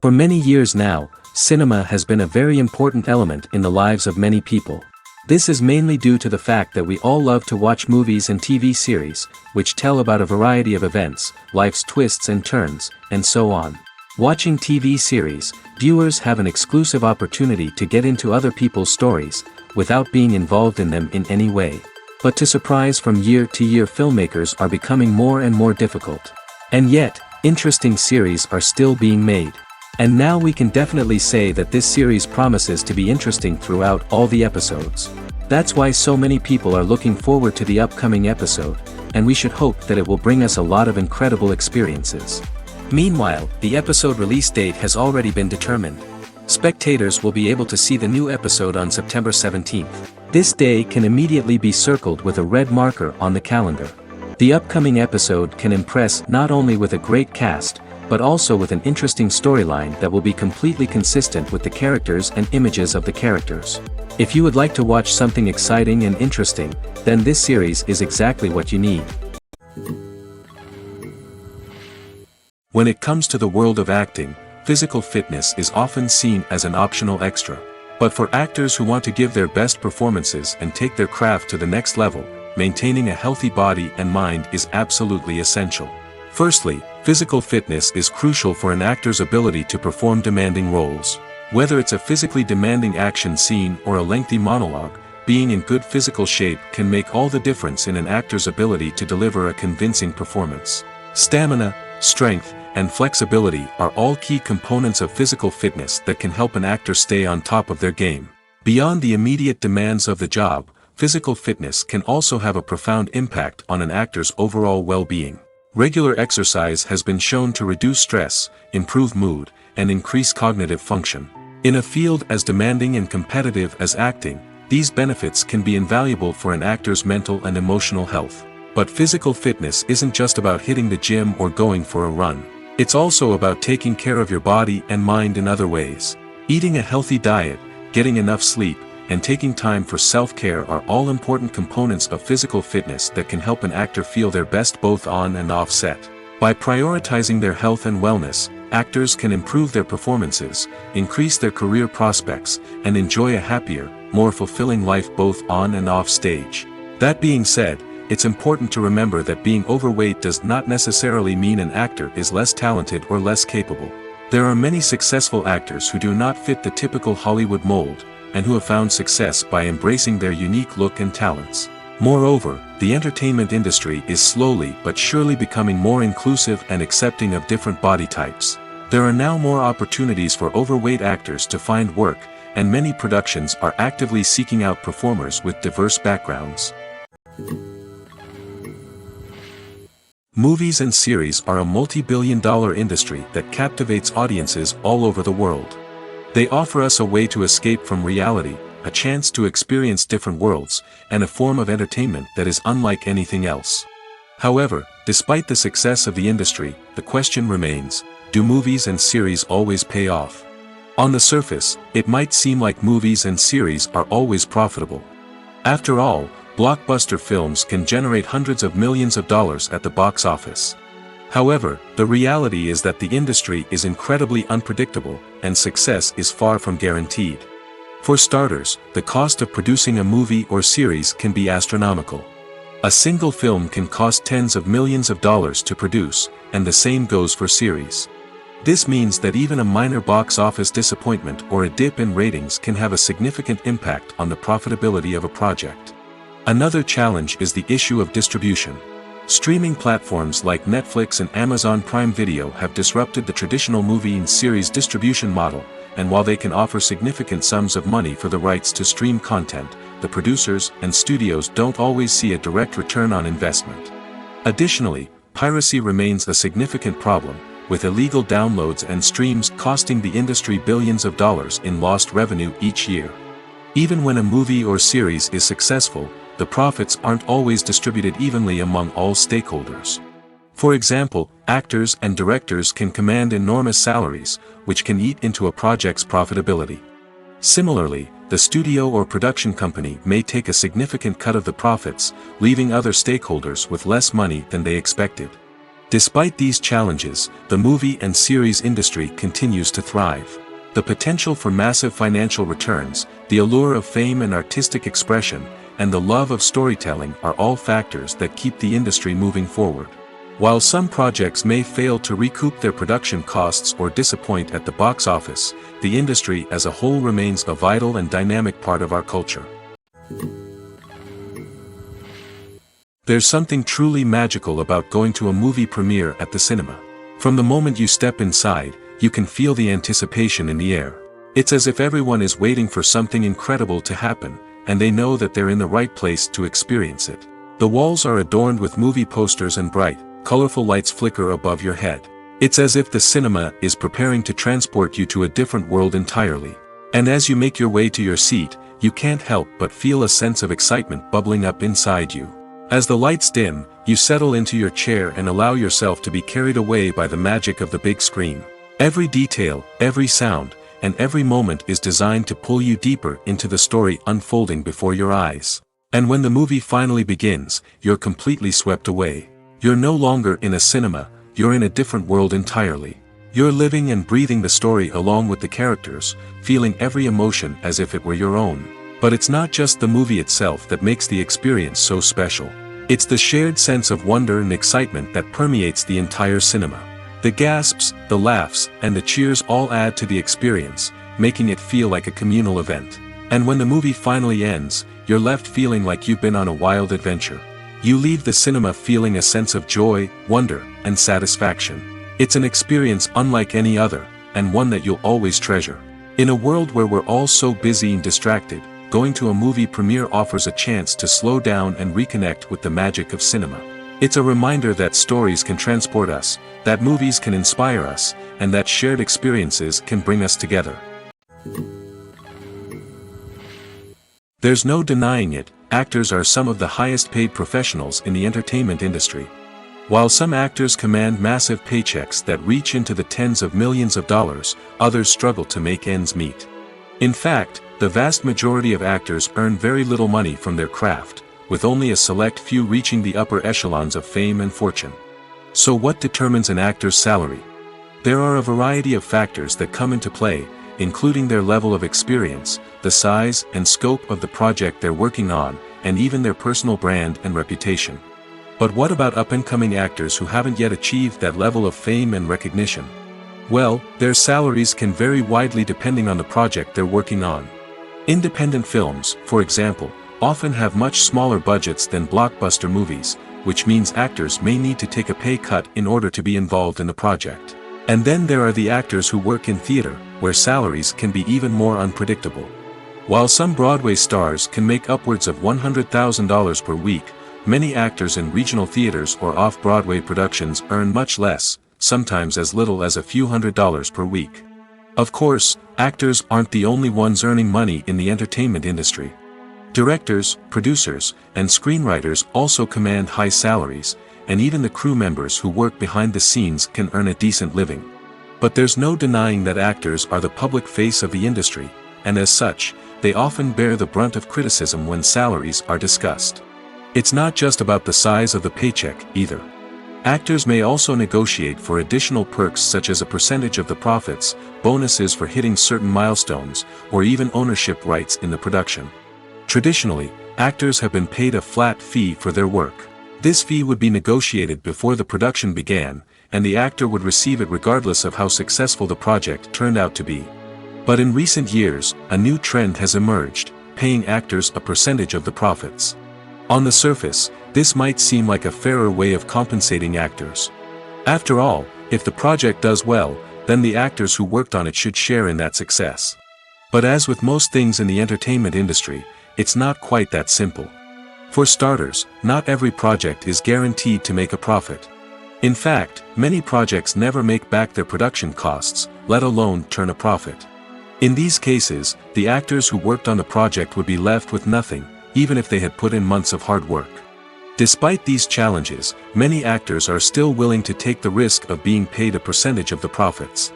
For many years now, cinema has been a very important element in the lives of many people. This is mainly due to the fact that we all love to watch movies and TV series, which tell about a variety of events, life's twists and turns, and so on. Watching TV series, viewers have an exclusive opportunity to get into other people's stories, without being involved in them in any way. But to surprise from year to year, filmmakers are becoming more and more difficult. And yet, interesting series are still being made. And now we can definitely say that this series promises to be interesting throughout all the episodes. That's why so many people are looking forward to the upcoming episode, and we should hope that it will bring us a lot of incredible experiences. Meanwhile, the episode release date has already been determined. Spectators will be able to see the new episode on September 17th. This day can immediately be circled with a red marker on the calendar. The upcoming episode can impress not only with a great cast, but also with an interesting storyline that will be completely consistent with the characters and images of the characters. If you would like to watch something exciting and interesting, then this series is exactly what you need. When it comes to the world of acting, physical fitness is often seen as an optional extra. But for actors who want to give their best performances and take their craft to the next level, maintaining a healthy body and mind is absolutely essential. Firstly, physical fitness is crucial for an actor's ability to perform demanding roles. Whether it's a physically demanding action scene or a lengthy monologue, being in good physical shape can make all the difference in an actor's ability to deliver a convincing performance. Stamina, strength, and flexibility are all key components of physical fitness that can help an actor stay on top of their game. Beyond the immediate demands of the job, physical fitness can also have a profound impact on an actor's overall well-being. Regular exercise has been shown to reduce stress, improve mood, and increase cognitive function. In a field as demanding and competitive as acting, these benefits can be invaluable for an actor's mental and emotional health. But physical fitness isn't just about hitting the gym or going for a run. It's also about taking care of your body and mind in other ways. Eating a healthy diet, getting enough sleep, and taking time for self-care are all important components of physical fitness that can help an actor feel their best both on and off set. By prioritizing their health and wellness, actors can improve their performances, increase their career prospects, and enjoy a happier, more fulfilling life both on and off stage. That being said, it's important to remember that being overweight does not necessarily mean an actor is less talented or less capable. There are many successful actors who do not fit the typical Hollywood mold, and who have found success by embracing their unique look and talents. Moreover, the entertainment industry is slowly but surely becoming more inclusive and accepting of different body types. There are now more opportunities for overweight actors to find work, and many productions are actively seeking out performers with diverse backgrounds. Movies and series are a multi-billion-dollar industry that captivates audiences all over the world. They offer us a way to escape from reality, a chance to experience different worlds, and a form of entertainment that is unlike anything else. However, despite the success of the industry, the question remains, do movies and series always pay off? On the surface, it might seem like movies and series are always profitable. After all, blockbuster films can generate hundreds of millions of dollars at the box office. However, the reality is that the industry is incredibly unpredictable, and success is far from guaranteed. For starters, the cost of producing a movie or series can be astronomical. A single film can cost tens of millions of dollars to produce, and the same goes for series. This means that even a minor box office disappointment or a dip in ratings can have a significant impact on the profitability of a project. Another challenge is the issue of distribution. Streaming platforms like Netflix and Amazon Prime Video have disrupted the traditional movie and series distribution model, and while they can offer significant sums of money for the rights to stream content, the producers and studios don't always see a direct return on investment. Additionally, piracy remains a significant problem, with illegal downloads and streams costing the industry billions of dollars in lost revenue each year. Even when a movie or series is successful, the profits aren't always distributed evenly among all stakeholders. For example, actors and directors can command enormous salaries, which can eat into a project's profitability. Similarly, the studio or production company may take a significant cut of the profits, leaving other stakeholders with less money than they expected. Despite these challenges, the movie and series industry continues to thrive. The potential for massive financial returns, the allure of fame and artistic expression, and the love of storytelling are all factors that keep the industry moving forward. While some projects may fail to recoup their production costs or disappoint at the box office, the industry as a whole remains a vital and dynamic part of our culture. There's something truly magical about going to a movie premiere at the cinema. From the moment you step inside, you can feel the anticipation in the air. It's as if everyone is waiting for something incredible to happen, and they know that they're in the right place to experience it. The walls are adorned with movie posters and bright, colorful lights flicker above your head. It's as if the cinema is preparing to transport you to a different world entirely. And as you make your way to your seat, you can't help but feel a sense of excitement bubbling up inside you. As the lights dim, you settle into your chair and allow yourself to be carried away by the magic of the big screen. Every detail, every sound, and every moment is designed to pull you deeper into the story unfolding before your eyes. And when the movie finally begins, you're completely swept away. You're no longer in a cinema, you're in a different world entirely. You're living and breathing the story along with the characters, feeling every emotion as if it were your own. But it's not just the movie itself that makes the experience so special. It's the shared sense of wonder and excitement that permeates the entire cinema. The gasps, the laughs, and the cheers all add to the experience, making it feel like a communal event. And when the movie finally ends, you're left feeling like you've been on a wild adventure. You leave the cinema feeling a sense of joy, wonder, and satisfaction. It's an experience unlike any other, and one that you'll always treasure. In a world where we're all so busy and distracted, going to a movie premiere offers a chance to slow down and reconnect with the magic of cinema. It's a reminder that stories can transport us, that movies can inspire us, and that shared experiences can bring us together. There's no denying it, actors are some of the highest paid professionals in the entertainment industry. While some actors command massive paychecks that reach into the tens of millions of dollars, others struggle to make ends meet. In fact, the vast majority of actors earn very little money from their craft, with only a select few reaching the upper echelons of fame and fortune. So what determines an actor's salary? There are a variety of factors that come into play, including their level of experience, the size and scope of the project they're working on, and even their personal brand and reputation. But what about up-and-coming actors who haven't yet achieved that level of fame and recognition? Well, their salaries can vary widely depending on the project they're working on. Independent films, for example, often have much smaller budgets than blockbuster movies, which means actors may need to take a pay cut in order to be involved in the project. And then there are the actors who work in theater, where salaries can be even more unpredictable. While some Broadway stars can make upwards of $100,000 per week, many actors in regional theaters or off-Broadway productions earn much less, sometimes as little as a few $100s per week. Of course, actors aren't the only ones earning money in the entertainment industry. Directors, producers, and screenwriters also command high salaries, and even the crew members who work behind the scenes can earn a decent living. But there's no denying that actors are the public face of the industry, and as such, they often bear the brunt of criticism when salaries are discussed. It's not just about the size of the paycheck, either. Actors may also negotiate for additional perks such as a percentage of the profits, bonuses for hitting certain milestones, or even ownership rights in the production. Traditionally, actors have been paid a flat fee for their work. This fee would be negotiated before the production began, and the actor would receive it regardless of how successful the project turned out to be. But in recent years, a new trend has emerged, paying actors a percentage of the profits. On the surface, this might seem like a fairer way of compensating actors. After all, if the project does well, then the actors who worked on it should share in that success. But as with most things in the entertainment industry, it's not quite that simple. For starters, not every project is guaranteed to make a profit. In fact, many projects never make back their production costs, let alone turn a profit. In these cases, the actors who worked on the project would be left with nothing, even if they had put in months of hard work. Despite these challenges, many actors are still willing to take the risk of being paid a percentage of the profits.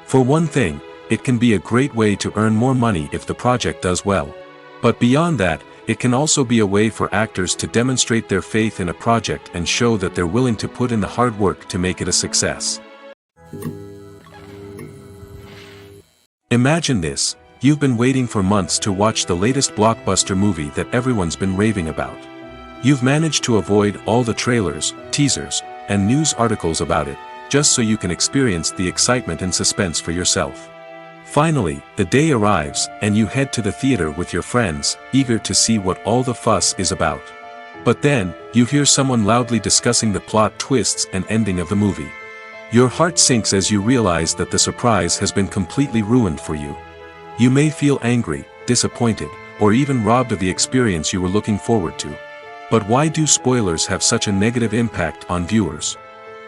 For one thing, it can be a great way to earn more money if the project does well. But beyond that, it can also be a way for actors to demonstrate their faith in a project and show that they're willing to put in the hard work to make it a success. Imagine this: you've been waiting for months to watch the latest blockbuster movie that everyone's been raving about. You've managed to avoid all the trailers, teasers, and news articles about it, just so you can experience the excitement and suspense for yourself. Finally, the day arrives, and you head to the theater with your friends, eager to see what all the fuss is about. But then, you hear someone loudly discussing the plot twists and ending of the movie. Your heart sinks as you realize that the surprise has been completely ruined for you. You may feel angry, disappointed, or even robbed of the experience you were looking forward to. But why do spoilers have such a negative impact on viewers?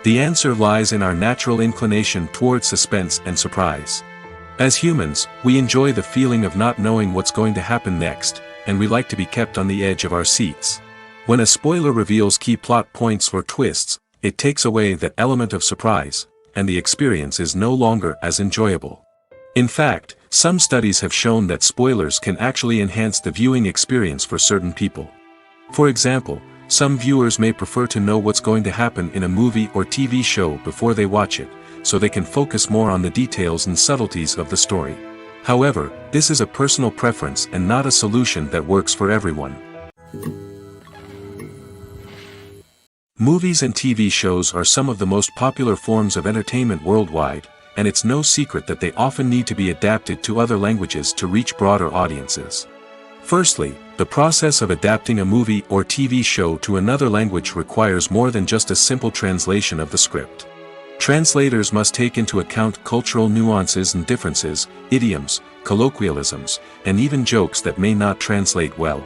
The answer lies in our natural inclination toward suspense and surprise. As humans, we enjoy the feeling of not knowing what's going to happen next, and we like to be kept on the edge of our seats. When a spoiler reveals key plot points or twists, it takes away that element of surprise, and the experience is no longer as enjoyable. In fact, some studies have shown that spoilers can actually enhance the viewing experience for certain people. For example, some viewers may prefer to know what's going to happen in a movie or TV show before they watch it, so they can focus more on the details and subtleties of the story. However, this is a personal preference and not a solution that works for everyone. Movies and TV shows are some of the most popular forms of entertainment worldwide, and it's no secret that they often need to be adapted to other languages to reach broader audiences. Firstly, the process of adapting a movie or TV show to another language requires more than just a simple translation of the script. Translators must take into account cultural nuances and differences, idioms, colloquialisms, and even jokes that may not translate well.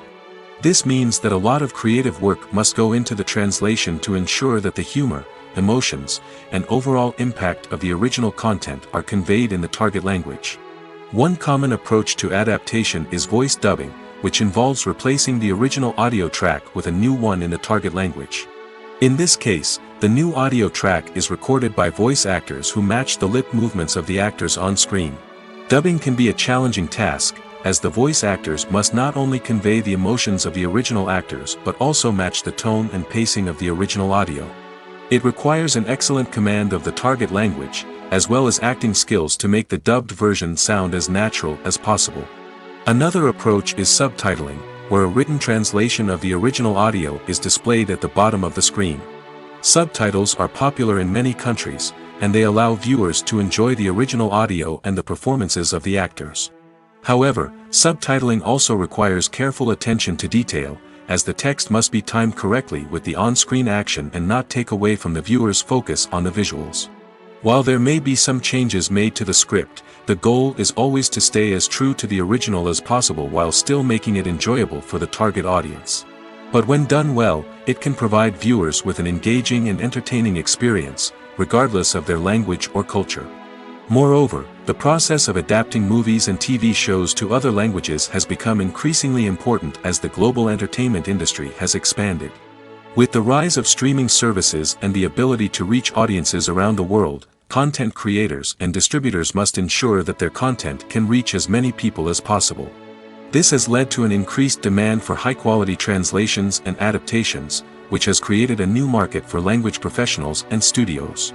This means that a lot of creative work must go into the translation to ensure that the humor, emotions, and overall impact of the original content are conveyed in the target language. One common approach to adaptation is voice dubbing, which involves replacing the original audio track with a new one in the target language. In this case, the new audio track is recorded by voice actors who match the lip movements of the actors on screen. Dubbing can be a challenging task, as the voice actors must not only convey the emotions of the original actors but also match the tone and pacing of the original audio. It requires an excellent command of the target language, as well as acting skills to make the dubbed version sound as natural as possible. Another approach is subtitling, where a written translation of the original audio is displayed at the bottom of the screen. Subtitles are popular in many countries, and they allow viewers to enjoy the original audio and the performances of the actors. However, subtitling also requires careful attention to detail, as the text must be timed correctly with the on-screen action and not take away from the viewer's focus on the visuals. While there may be some changes made to the script, the goal is always to stay as true to the original as possible while still making it enjoyable for the target audience. But when done well, it can provide viewers with an engaging and entertaining experience, regardless of their language or culture. Moreover, the process of adapting movies and TV shows to other languages has become increasingly important as the global entertainment industry has expanded. With the rise of streaming services and the ability to reach audiences around the world, content creators and distributors must ensure that their content can reach as many people as possible. This has led to an increased demand for high-quality translations and adaptations, which has created a new market for language professionals and studios.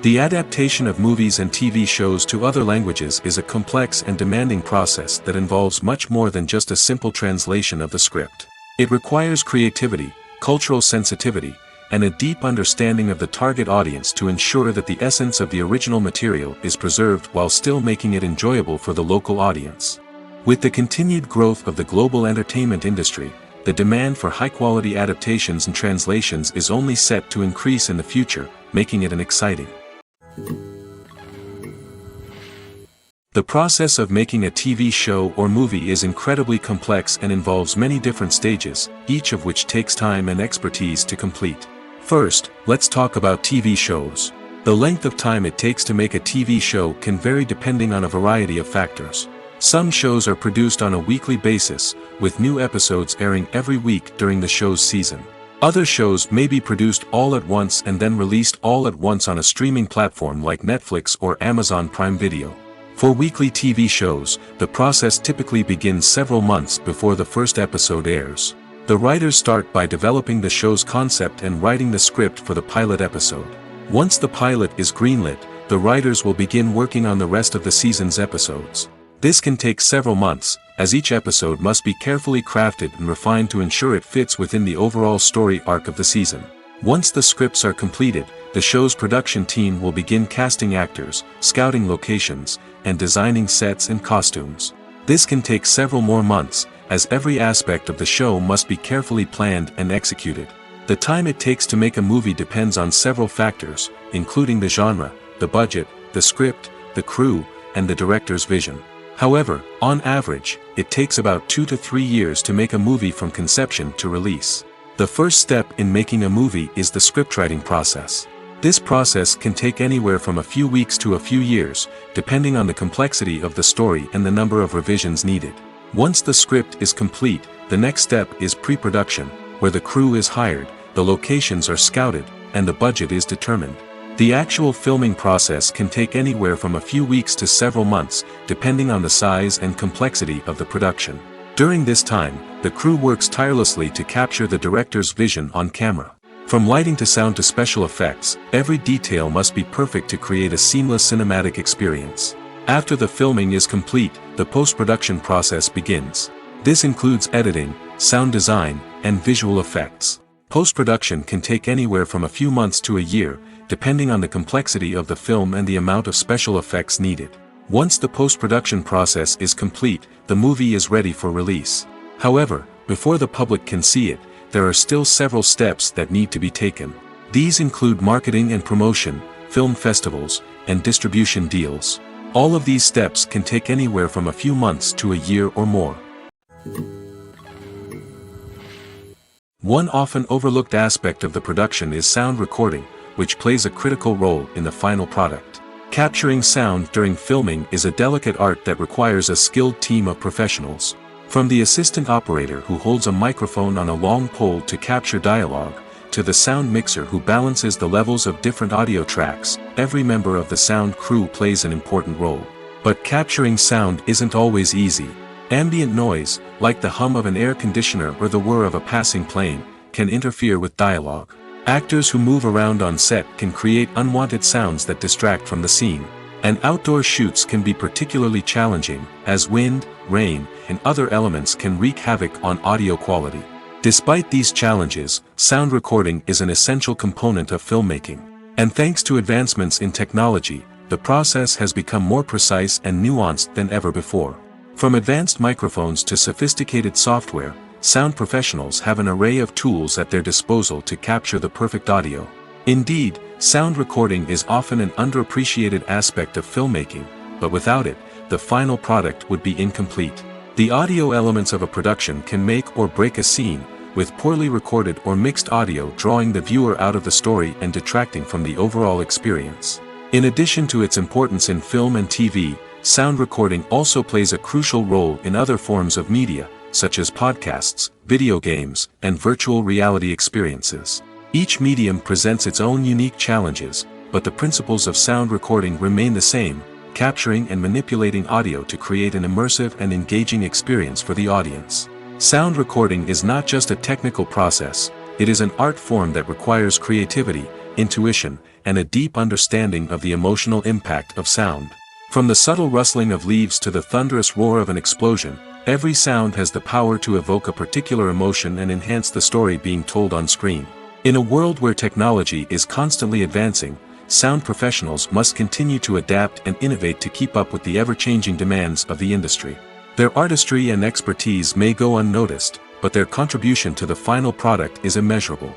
The adaptation of movies and TV shows to other languages is a complex and demanding process that involves much more than just a simple translation of the script. It requires creativity, cultural sensitivity, and a deep understanding of the target audience to ensure that the essence of the original material is preserved while still making it enjoyable for the local audience. With the continued growth of the global entertainment industry, the demand for high-quality adaptations and translations is only set to increase in the future, making it an exciting. The process of making a TV show or movie is incredibly complex and involves many different stages, each of which takes time and expertise to complete. First, let's talk about TV shows. The length of time it takes to make a TV show can vary depending on a variety of factors. Some shows are produced on a weekly basis, with new episodes airing every week during the show's season. Other shows may be produced all at once and then released all at once on a streaming platform like Netflix or Amazon Prime Video. For weekly TV shows, the process typically begins several months before the first episode airs. The writers start by developing the show's concept and writing the script for the pilot episode. Once the pilot is greenlit, the writers will begin working on the rest of the season's episodes. This can take several months, as each episode must be carefully crafted and refined to ensure it fits within the overall story arc of the season. Once the scripts are completed, the show's production team will begin casting actors, scouting locations, and designing sets and costumes. This can take several more months, as every aspect of the show must be carefully planned and executed. The time it takes to make a movie depends on several factors, including the genre, the budget, the script, the crew, and the director's vision. However, on average, it takes about 2 to 3 years to make a movie from conception to release. The first step in making a movie is the scriptwriting process. This process can take anywhere from a few weeks to a few years, depending on the complexity of the story and the number of revisions needed. Once the script is complete, the next step is pre-production, where the crew is hired, the locations are scouted, and the budget is determined. The actual filming process can take anywhere from a few weeks to several months, depending on the size and complexity of the production. During this time, the crew works tirelessly to capture the director's vision on camera. From lighting to sound to special effects, every detail must be perfect to create a seamless cinematic experience. After the filming is complete, the post-production process begins. This includes editing, sound design, and visual effects. Post-production can take anywhere from a few months to a year, depending on the complexity of the film and the amount of special effects needed. Once the post-production process is complete, the movie is ready for release. However, before the public can see it, there are still several steps that need to be taken. These include marketing and promotion, film festivals, and distribution deals. All of these steps can take anywhere from a few months to a year or more. One often overlooked aspect of the production is sound recording, which plays a critical role in the final product. Capturing sound during filming is a delicate art that requires a skilled team of professionals. From the assistant operator who holds a microphone on a long pole to capture dialogue, to the sound mixer who balances the levels of different audio tracks, every member of the sound crew plays an important role. But capturing sound isn't always easy. Ambient noise, like the hum of an air conditioner or the whir of a passing plane, can interfere with dialogue. Actors who move around on set can create unwanted sounds that distract from the scene. And outdoor shoots can be particularly challenging, as wind, rain, and other elements can wreak havoc on audio quality. Despite these challenges, sound recording is an essential component of filmmaking. And thanks to advancements in technology, the process has become more precise and nuanced than ever before. From advanced microphones to sophisticated software, sound professionals have an array of tools at their disposal to capture the perfect audio. Indeed, sound recording is often an underappreciated aspect of filmmaking, but without it, the final product would be incomplete. The audio elements of a production can make or break a scene, with poorly recorded or mixed audio drawing the viewer out of the story and detracting from the overall experience. In addition to its importance in film and TV, sound recording also plays a crucial role in other forms of media, such as podcasts, video games, and virtual reality experiences. Each medium presents its own unique challenges, but the principles of sound recording remain the same, capturing and manipulating audio to create an immersive and engaging experience for the audience. Sound recording is not just a technical process, it is an art form that requires creativity, intuition, and a deep understanding of the emotional impact of sound. From the subtle rustling of leaves to the thunderous roar of an explosion, every sound has the power to evoke a particular emotion and enhance the story being told on screen. In a world where technology is constantly advancing, sound professionals must continue to adapt and innovate to keep up with the ever-changing demands of the industry. Their artistry and expertise may go unnoticed, but their contribution to the final product is immeasurable.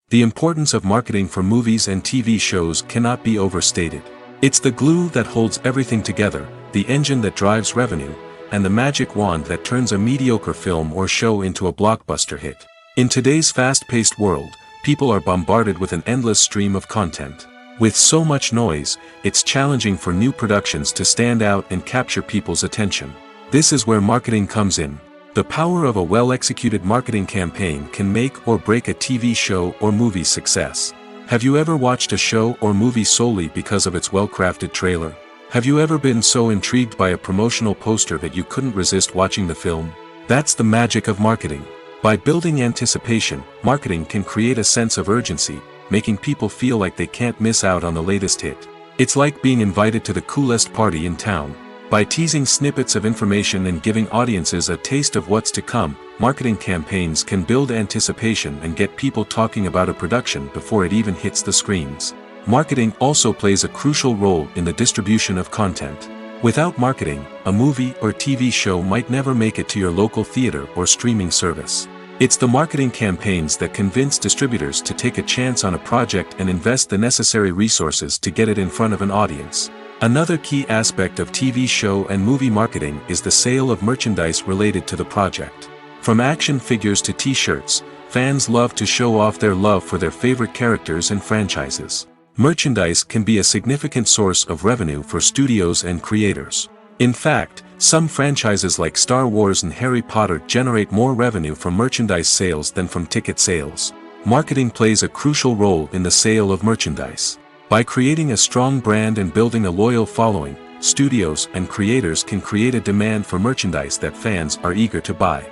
The importance of marketing for movies and TV shows cannot be overstated. It's the glue that holds everything together, the engine that drives revenue, and the magic wand that turns a mediocre film or show into a blockbuster hit. In today's fast-paced world, people are bombarded with an endless stream of content. With so much noise, it's challenging for new productions to stand out and capture people's attention. This is where marketing comes in. The power of a well-executed marketing campaign can make or break a TV show or movie's success. Have you ever watched a show or movie solely because of its well-crafted trailer? Have you ever been so intrigued by a promotional poster that you couldn't resist watching the film? That's the magic of marketing. By building anticipation, marketing can create a sense of urgency, making people feel like they can't miss out on the latest hit. It's like being invited to the coolest party in town. By teasing snippets of information and giving audiences a taste of what's to come, marketing campaigns can build anticipation and get people talking about a production before it even hits the screens. Marketing also plays a crucial role in the distribution of content. Without marketing, a movie or TV show might never make it to your local theater or streaming service. It's the marketing campaigns that convince distributors to take a chance on a project and invest the necessary resources to get it in front of an audience. Another key aspect of TV show and movie marketing is the sale of merchandise related to the project. From action figures to t-shirts, fans love to show off their love for their favorite characters and franchises. Merchandise can be a significant source of revenue for studios and creators. In fact, some franchises like Star Wars and Harry Potter generate more revenue from merchandise sales than from ticket sales. Marketing plays a crucial role in the sale of merchandise. By creating a strong brand and building a loyal following, studios and creators can create a demand for merchandise that fans are eager to buy.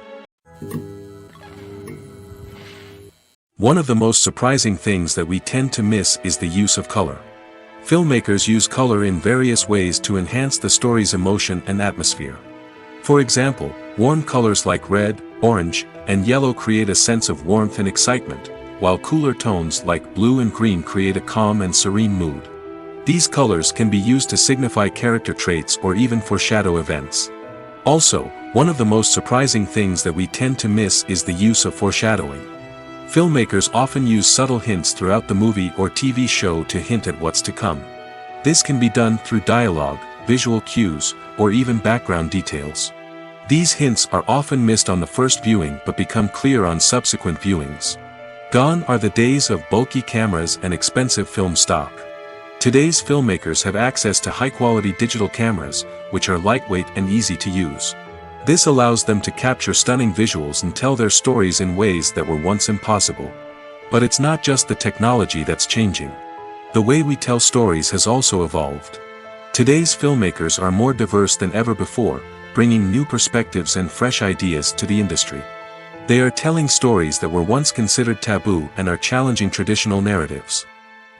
One of the most surprising things that we tend to miss is the use of color. Filmmakers use color in various ways to enhance the story's emotion and atmosphere. For example, warm colors like red, orange, and yellow create a sense of warmth and excitement, while cooler tones like blue and green create a calm and serene mood. These colors can be used to signify character traits or even foreshadow events. Also, one of the most surprising things that we tend to miss is the use of foreshadowing. Filmmakers often use subtle hints throughout the movie or TV show to hint at what's to come. This can be done through dialogue, visual cues, or even background details. These hints are often missed on the first viewing but become clear on subsequent viewings. Gone are the days of bulky cameras and expensive film stock. Today's filmmakers have access to high-quality digital cameras, which are lightweight and easy to use. This allows them to capture stunning visuals and tell their stories in ways that were once impossible. But it's not just the technology that's changing. The way we tell stories has also evolved. Today's filmmakers are more diverse than ever before, bringing new perspectives and fresh ideas to the industry. They are telling stories that were once considered taboo and are challenging traditional narratives.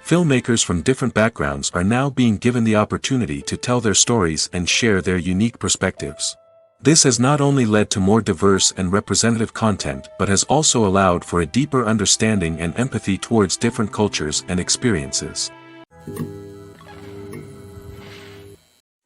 Filmmakers from different backgrounds are now being given the opportunity to tell their stories and share their unique perspectives. This has not only led to more diverse and representative content but has also allowed for a deeper understanding and empathy towards different cultures and experiences.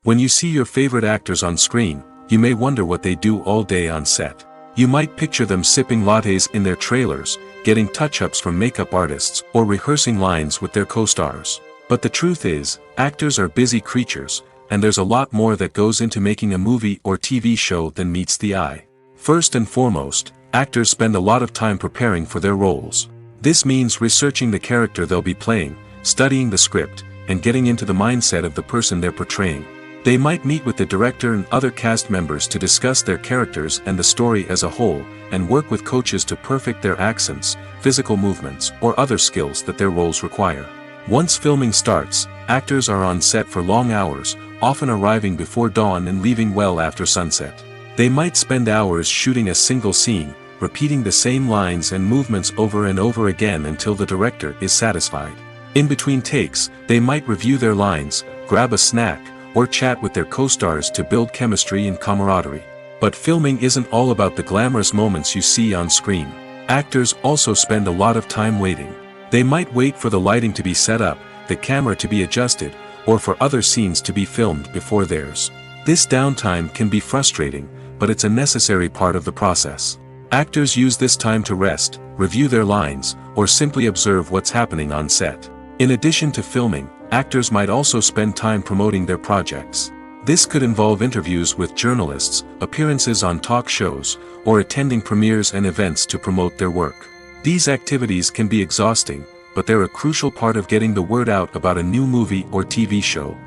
When you see your favorite actors on screen, you may wonder what they do all day on set. You might picture them sipping lattes in their trailers, getting touch-ups from makeup artists, or rehearsing lines with their co-stars. But the truth is, actors are busy creatures, and there's a lot more that goes into making a movie or TV show than meets the eye. First and foremost, actors spend a lot of time preparing for their roles. This means researching the character they'll be playing, studying the script, and getting into the mindset of the person they're portraying. They might meet with the director and other cast members to discuss their characters and the story as a whole, and work with coaches to perfect their accents, physical movements, or other skills that their roles require. Once filming starts, actors are on set for long hours, often arriving before dawn and leaving well after sunset. They might spend hours shooting a single scene, repeating the same lines and movements over and over again until the director is satisfied. In between takes, they might review their lines, grab a snack, or chat with their co-stars to build chemistry and camaraderie. But filming isn't all about the glamorous moments you see on screen. Actors also spend a lot of time waiting. They might wait for the lighting to be set up, the camera to be adjusted, or for other scenes to be filmed before theirs. This downtime can be frustrating, but it's a necessary part of the process. Actors use this time to rest, review their lines, or simply observe what's happening on set. In addition to filming, actors might also spend time promoting their projects. This could involve interviews with journalists, appearances on talk shows, or attending premieres and events to promote their work. These activities can be exhausting, but they're a crucial part of getting the word out about a new movie or TV show.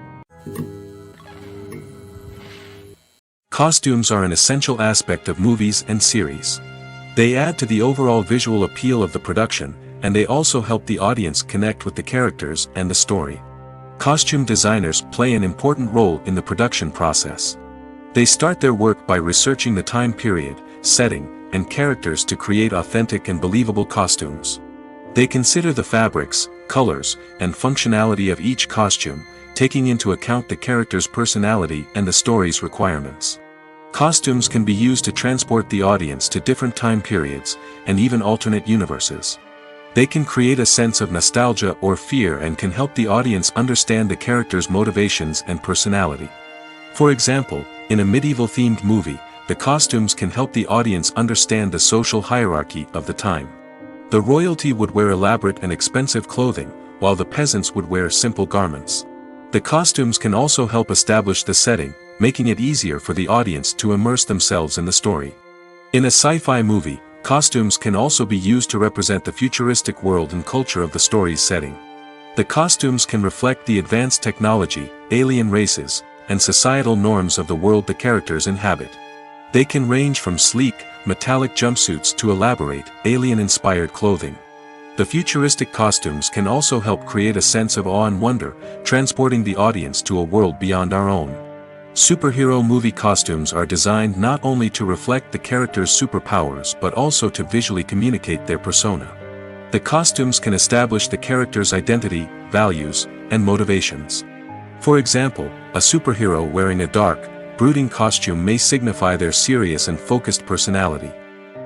Costumes are an essential aspect of movies and series. They add to the overall visual appeal of the production, and they also help the audience connect with the characters and the story. Costume designers play an important role in the production process. They start their work by researching the time period, setting, and characters to create authentic and believable costumes. They consider the fabrics, colors, and functionality of each costume, taking into account the character's personality and the story's requirements. Costumes can be used to transport the audience to different time periods, and even alternate universes. They can create a sense of nostalgia or fear and can help the audience understand the character's motivations and personality. For example, in a medieval-themed movie, the costumes can help the audience understand the social hierarchy of the time. The royalty would wear elaborate and expensive clothing, while the peasants would wear simple garments. The costumes can also help establish the setting, making it easier for the audience to immerse themselves in the story. In a sci-fi movie, costumes can also be used to represent the futuristic world and culture of the story's setting. The costumes can reflect the advanced technology, alien races, and societal norms of the world the characters inhabit. They can range from sleek, metallic jumpsuits to elaborate, alien-inspired clothing. The futuristic costumes can also help create a sense of awe and wonder, transporting the audience to a world beyond our own. Superhero movie costumes are designed not only to reflect the character's superpowers but also to visually communicate their persona. The costumes can establish the character's identity, values, and motivations. For example, a superhero wearing a dark, brooding costume may signify their serious and focused personality.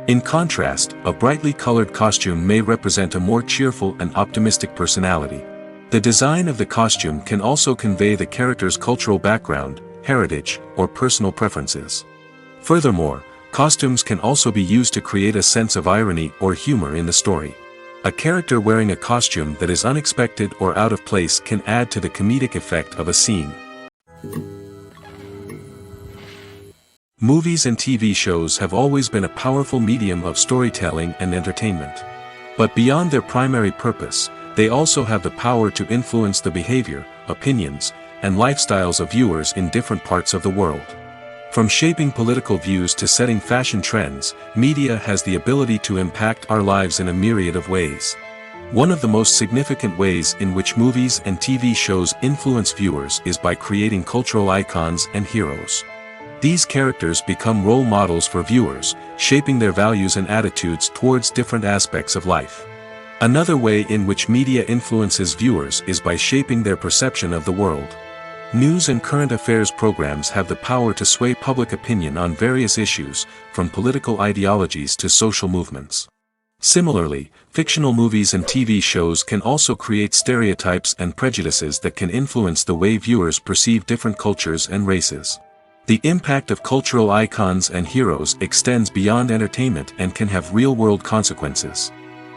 In contrast, a brightly colored costume may represent a more cheerful and optimistic personality. The design of the costume can also convey the character's cultural background, heritage, or personal preferences. Furthermore, costumes can also be used to create a sense of irony or humor in the story. A character wearing a costume that is unexpected or out of place can add to the comedic effect of a scene. Movies and TV shows have always been a powerful medium of storytelling and entertainment. But beyond their primary purpose, they also have the power to influence the behavior, opinions, and lifestyles of viewers in different parts of the world. From shaping political views to setting fashion trends, media has the ability to impact our lives in a myriad of ways. One of the most significant ways in which movies and TV shows influence viewers is by creating cultural icons and heroes. These characters become role models for viewers, shaping their values and attitudes towards different aspects of life. Another way in which media influences viewers is by shaping their perception of the world. News and current affairs programs have the power to sway public opinion on various issues, from political ideologies to social movements. Similarly, fictional movies and TV shows can also create stereotypes and prejudices that can influence the way viewers perceive different cultures and races. The impact of cultural icons and heroes extends beyond entertainment and can have real-world consequences.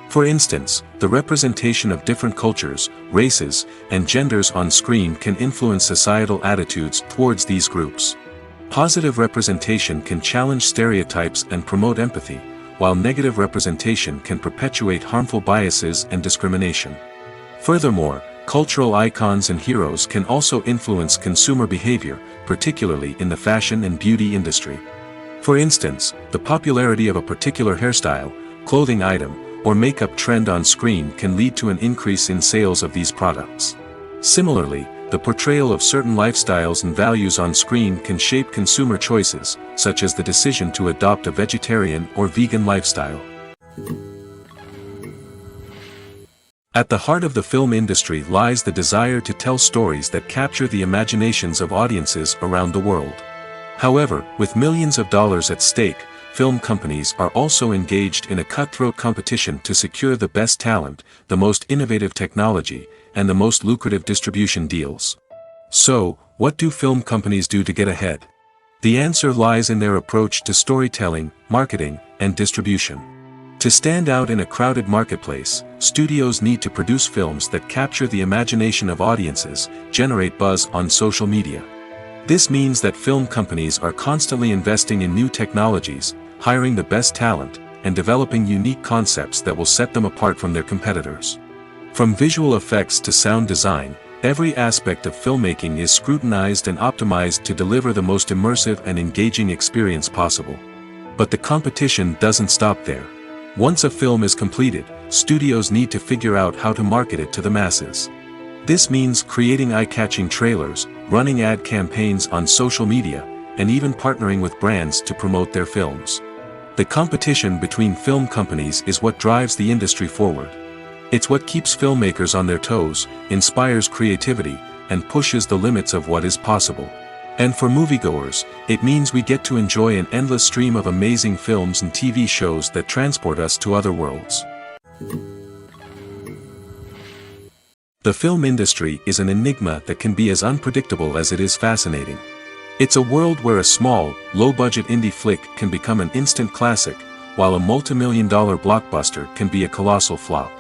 For instance, the representation of different cultures, races, and genders on screen can influence societal attitudes towards these groups. Positive representation can challenge stereotypes and promote empathy, while negative representation can perpetuate harmful biases and discrimination. Furthermore, cultural icons and heroes can also influence consumer behavior, particularly in the fashion and beauty industry. For instance, the popularity of a particular hairstyle, clothing item, or makeup trend on screen can lead to an increase in sales of these products. Similarly, the portrayal of certain lifestyles and values on screen can shape consumer choices, such as the decision to adopt a vegetarian or vegan lifestyle. At the heart of the film industry lies the desire to tell stories that capture the imaginations of audiences around the world. However, with millions of dollars at stake, film companies are also engaged in a cutthroat competition to secure the best talent, the most innovative technology, and the most lucrative distribution deals. So, what do film companies do to get ahead? The answer lies in their approach to storytelling, marketing, and distribution. To stand out in a crowded marketplace, studios need to produce films that capture the imagination of audiences, generate buzz on social media. This means that film companies are constantly investing in new technologies, hiring the best talent, and developing unique concepts that will set them apart from their competitors. From visual effects to sound design, every aspect of filmmaking is scrutinized and optimized to deliver the most immersive and engaging experience possible. But the competition doesn't stop there. Once a film is completed, studios need to figure out how to market it to the masses. This means creating eye-catching trailers, running ad campaigns on social media, and even partnering with brands to promote their films. The competition between film companies is what drives the industry forward. It's what keeps filmmakers on their toes, inspires creativity, and pushes the limits of what is possible. And for moviegoers, it means we get to enjoy an endless stream of amazing films and TV shows that transport us to other worlds. The film industry is an enigma that can be as unpredictable as it is fascinating. It's a world where a small, low-budget indie flick can become an instant classic, while a multi-million-dollar blockbuster can be a colossal flop.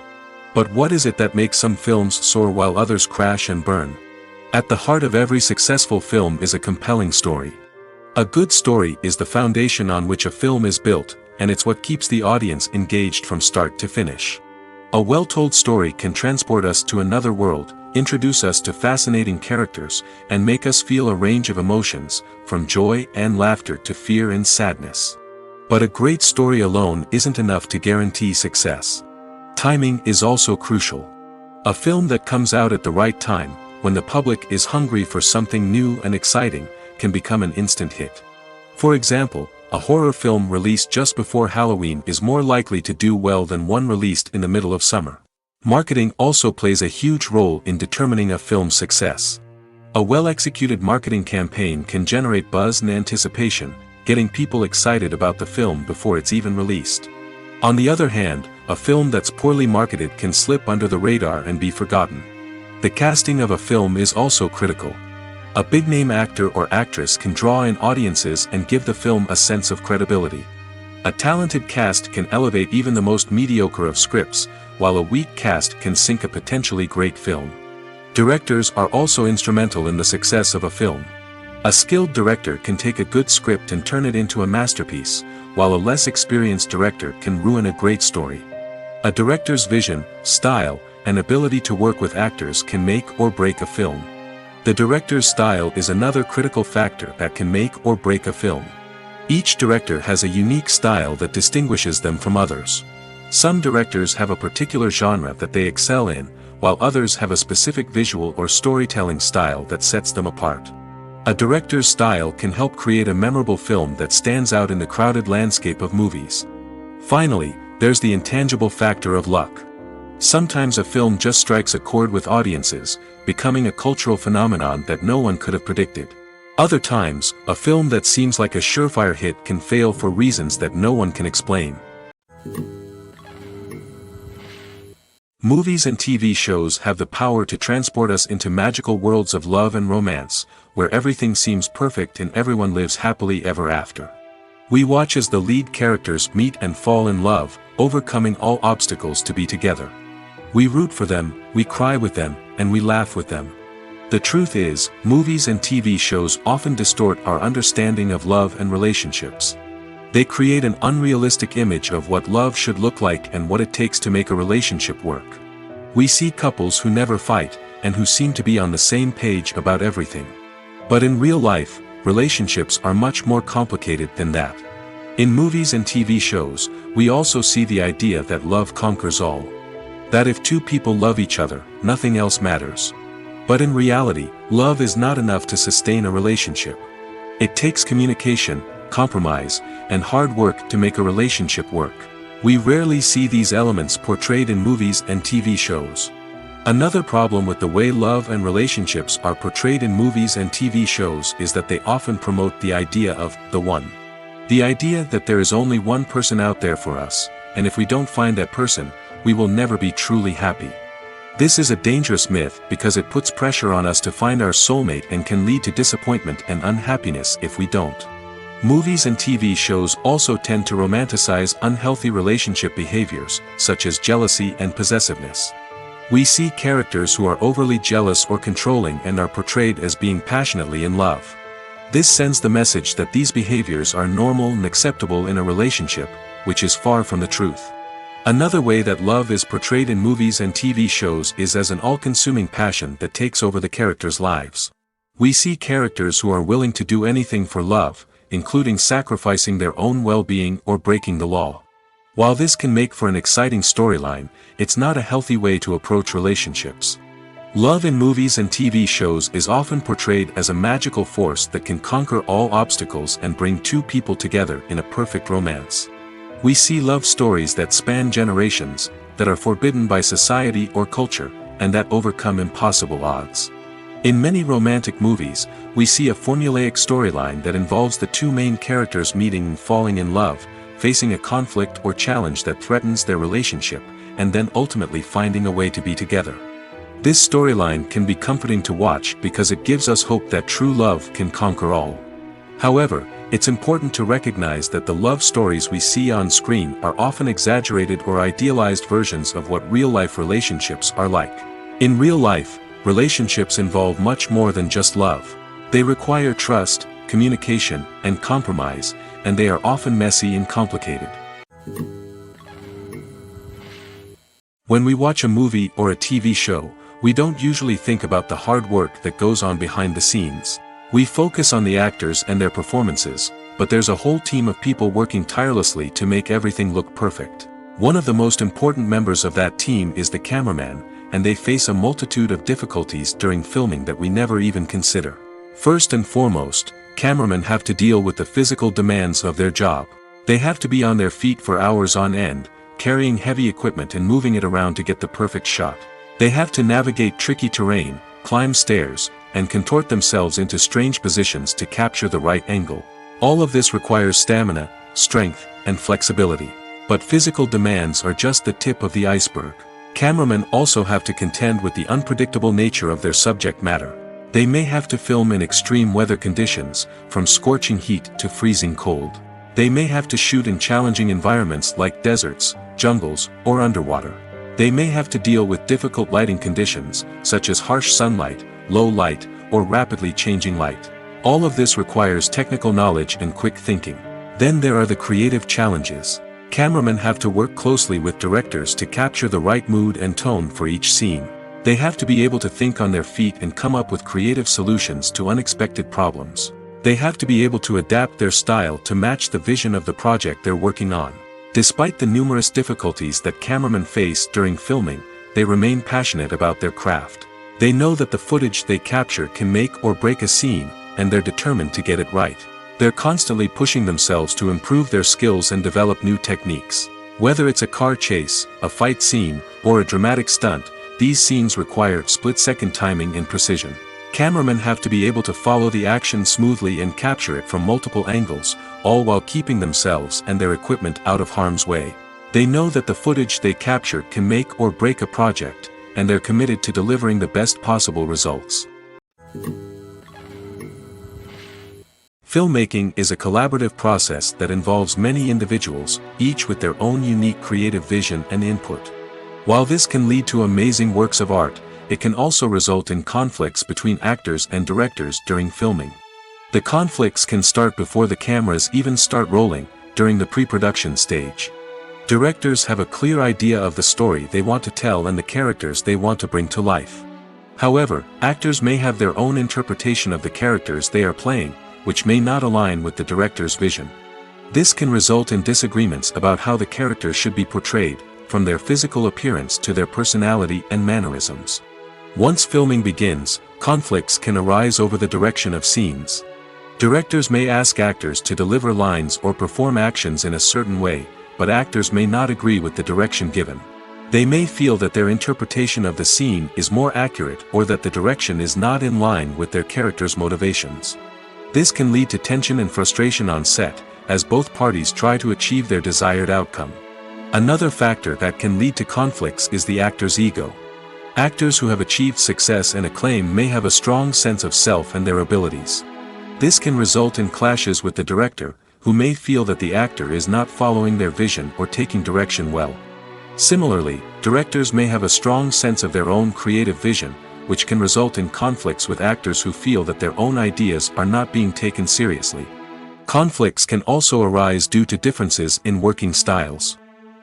But what is it that makes some films soar while others crash and burn? At the heart of every successful film is a compelling story. A good story is the foundation on which a film is built, and it's what keeps the audience engaged from start to finish. A well-told story can transport us to another world, introduce us to fascinating characters, and make us feel a range of emotions, from joy and laughter to fear and sadness. But a great story alone isn't enough to guarantee success. Timing is also crucial. A film that comes out at the right time, when the public is hungry for something new and exciting, can become an instant hit. For example, a horror film released just before Halloween is more likely to do well than one released in the middle of summer. Marketing also plays a huge role in determining a film's success. A well-executed marketing campaign can generate buzz and anticipation, getting people excited about the film before it's even released. On the other hand, a film that's poorly marketed can slip under the radar and be forgotten. The casting of a film is also critical. A big-name actor or actress can draw in audiences and give the film a sense of credibility. A talented cast can elevate even the most mediocre of scripts, while a weak cast can sink a potentially great film. Directors are also instrumental in the success of a film. A skilled director can take a good script and turn it into a masterpiece, while a less experienced director can ruin a great story. A director's vision, style, and ability to work with actors can make or break a film. The director's style is another critical factor that can make or break a film. Each director has a unique style that distinguishes them from others. Some directors have a particular genre that they excel in, while others have a specific visual or storytelling style that sets them apart. A director's style can help create a memorable film that stands out in the crowded landscape of movies. Finally, there's the intangible factor of luck. Sometimes a film just strikes a chord with audiences, becoming a cultural phenomenon that no one could have predicted. Other times, a film that seems like a surefire hit can fail for reasons that no one can explain. Movies and TV shows have the power to transport us into magical worlds of love and romance, where everything seems perfect and everyone lives happily ever after. We watch as the lead characters meet and fall in love, overcoming all obstacles to be together. We root for them, we cry with them, and we laugh with them. The truth is, movies and TV shows often distort our understanding of love and relationships. They create an unrealistic image of what love should look like and what it takes to make a relationship work. We see couples who never fight, and who seem to be on the same page about everything. But in real life, relationships are much more complicated than that. In movies and TV shows, we also see the idea that love conquers all. That if two people love each other, nothing else matters. But in reality, love is not enough to sustain a relationship. It takes communication, compromise, and hard work to make a relationship work. We rarely see these elements portrayed in movies and TV shows. Another problem with the way love and relationships are portrayed in movies and TV shows is that they often promote the idea of the one. The idea that there is only one person out there for us, and if we don't find that person, we will never be truly happy. This is a dangerous myth because it puts pressure on us to find our soulmate and can lead to disappointment and unhappiness if we don't. Movies and TV shows also tend to romanticize unhealthy relationship behaviors, such as jealousy and possessiveness. We see characters who are overly jealous or controlling and are portrayed as being passionately in love. This sends the message that these behaviors are normal and acceptable in a relationship, which is far from the truth. Another way that love is portrayed in movies and TV shows is as an all-consuming passion that takes over the characters' lives. We see characters who are willing to do anything for love, including sacrificing their own well-being or breaking the law. While this can make for an exciting storyline, it's not a healthy way to approach relationships. Love in movies and TV shows is often portrayed as a magical force that can conquer all obstacles and bring two people together in a perfect romance. We see love stories that span generations, that are forbidden by society or culture, and that overcome impossible odds. In many romantic movies, we see a formulaic storyline that involves the two main characters meeting and falling in love, facing a conflict or challenge that threatens their relationship, and then ultimately finding a way to be together. This storyline can be comforting to watch because it gives us hope that true love can conquer all. However, it's important to recognize that the love stories we see on screen are often exaggerated or idealized versions of what real-life relationships are like. In real life, relationships involve much more than just love. They require trust, communication, and compromise, and they are often messy and complicated. When we watch a movie or a TV show, we don't usually think about the hard work that goes on behind the scenes. We focus on the actors and their performances, but there's a whole team of people working tirelessly to make everything look perfect. One of the most important members of that team is the cameraman, and they face a multitude of difficulties during filming that we never even consider. First and foremost, cameramen have to deal with the physical demands of their job. They have to be on their feet for hours on end, carrying heavy equipment and moving it around to get the perfect shot. They have to navigate tricky terrain, climb stairs, and contort themselves into strange positions to capture the right angle. All of this requires stamina, strength, and flexibility. But physical demands are just the tip of the iceberg. Cameramen also have to contend with the unpredictable nature of their subject matter. They may have to film in extreme weather conditions, from scorching heat to freezing cold. They may have to shoot in challenging environments like deserts, jungles, or underwater. They may have to deal with difficult lighting conditions, such as harsh sunlight, low light, or rapidly changing light. All of this requires technical knowledge and quick thinking. Then there are the creative challenges. Cameramen have to work closely with directors to capture the right mood and tone for each scene. They have to be able to think on their feet and come up with creative solutions to unexpected problems. They have to be able to adapt their style to match the vision of the project they're working on. Despite the numerous difficulties that cameramen face during filming, they remain passionate about their craft. They know that the footage they capture can make or break a scene, and they're determined to get it right. They're constantly pushing themselves to improve their skills and develop new techniques. Whether it's a car chase, a fight scene, or a dramatic stunt, these scenes require split-second timing and precision. Cameramen have to be able to follow the action smoothly and capture it from multiple angles, all while keeping themselves and their equipment out of harm's way. They know that the footage they capture can make or break a project, and they're committed to delivering the best possible results. Filmmaking is a collaborative process that involves many individuals, each with their own unique creative vision and input. While this can lead to amazing works of art, it can also result in conflicts between actors and directors during filming. The conflicts can start before the cameras even start rolling, during the pre-production stage. Directors have a clear idea of the story they want to tell and the characters they want to bring to life. However, actors may have their own interpretation of the characters they are playing, which may not align with the director's vision. This can result in disagreements about how the characters should be portrayed, from their physical appearance to their personality and mannerisms. Once filming begins, conflicts can arise over the direction of scenes. Directors may ask actors to deliver lines or perform actions in a certain way, but actors may not agree with the direction given. They may feel that their interpretation of the scene is more accurate or that the direction is not in line with their character's motivations. This can lead to tension and frustration on set, as both parties try to achieve their desired outcome. Another factor that can lead to conflicts is the actor's ego. Actors who have achieved success and acclaim may have a strong sense of self and their abilities. This can result in clashes with the director, who may feel that the actor is not following their vision or taking direction well. Similarly, directors may have a strong sense of their own creative vision, which can result in conflicts with actors who feel that their own ideas are not being taken seriously. Conflicts can also arise due to differences in working styles.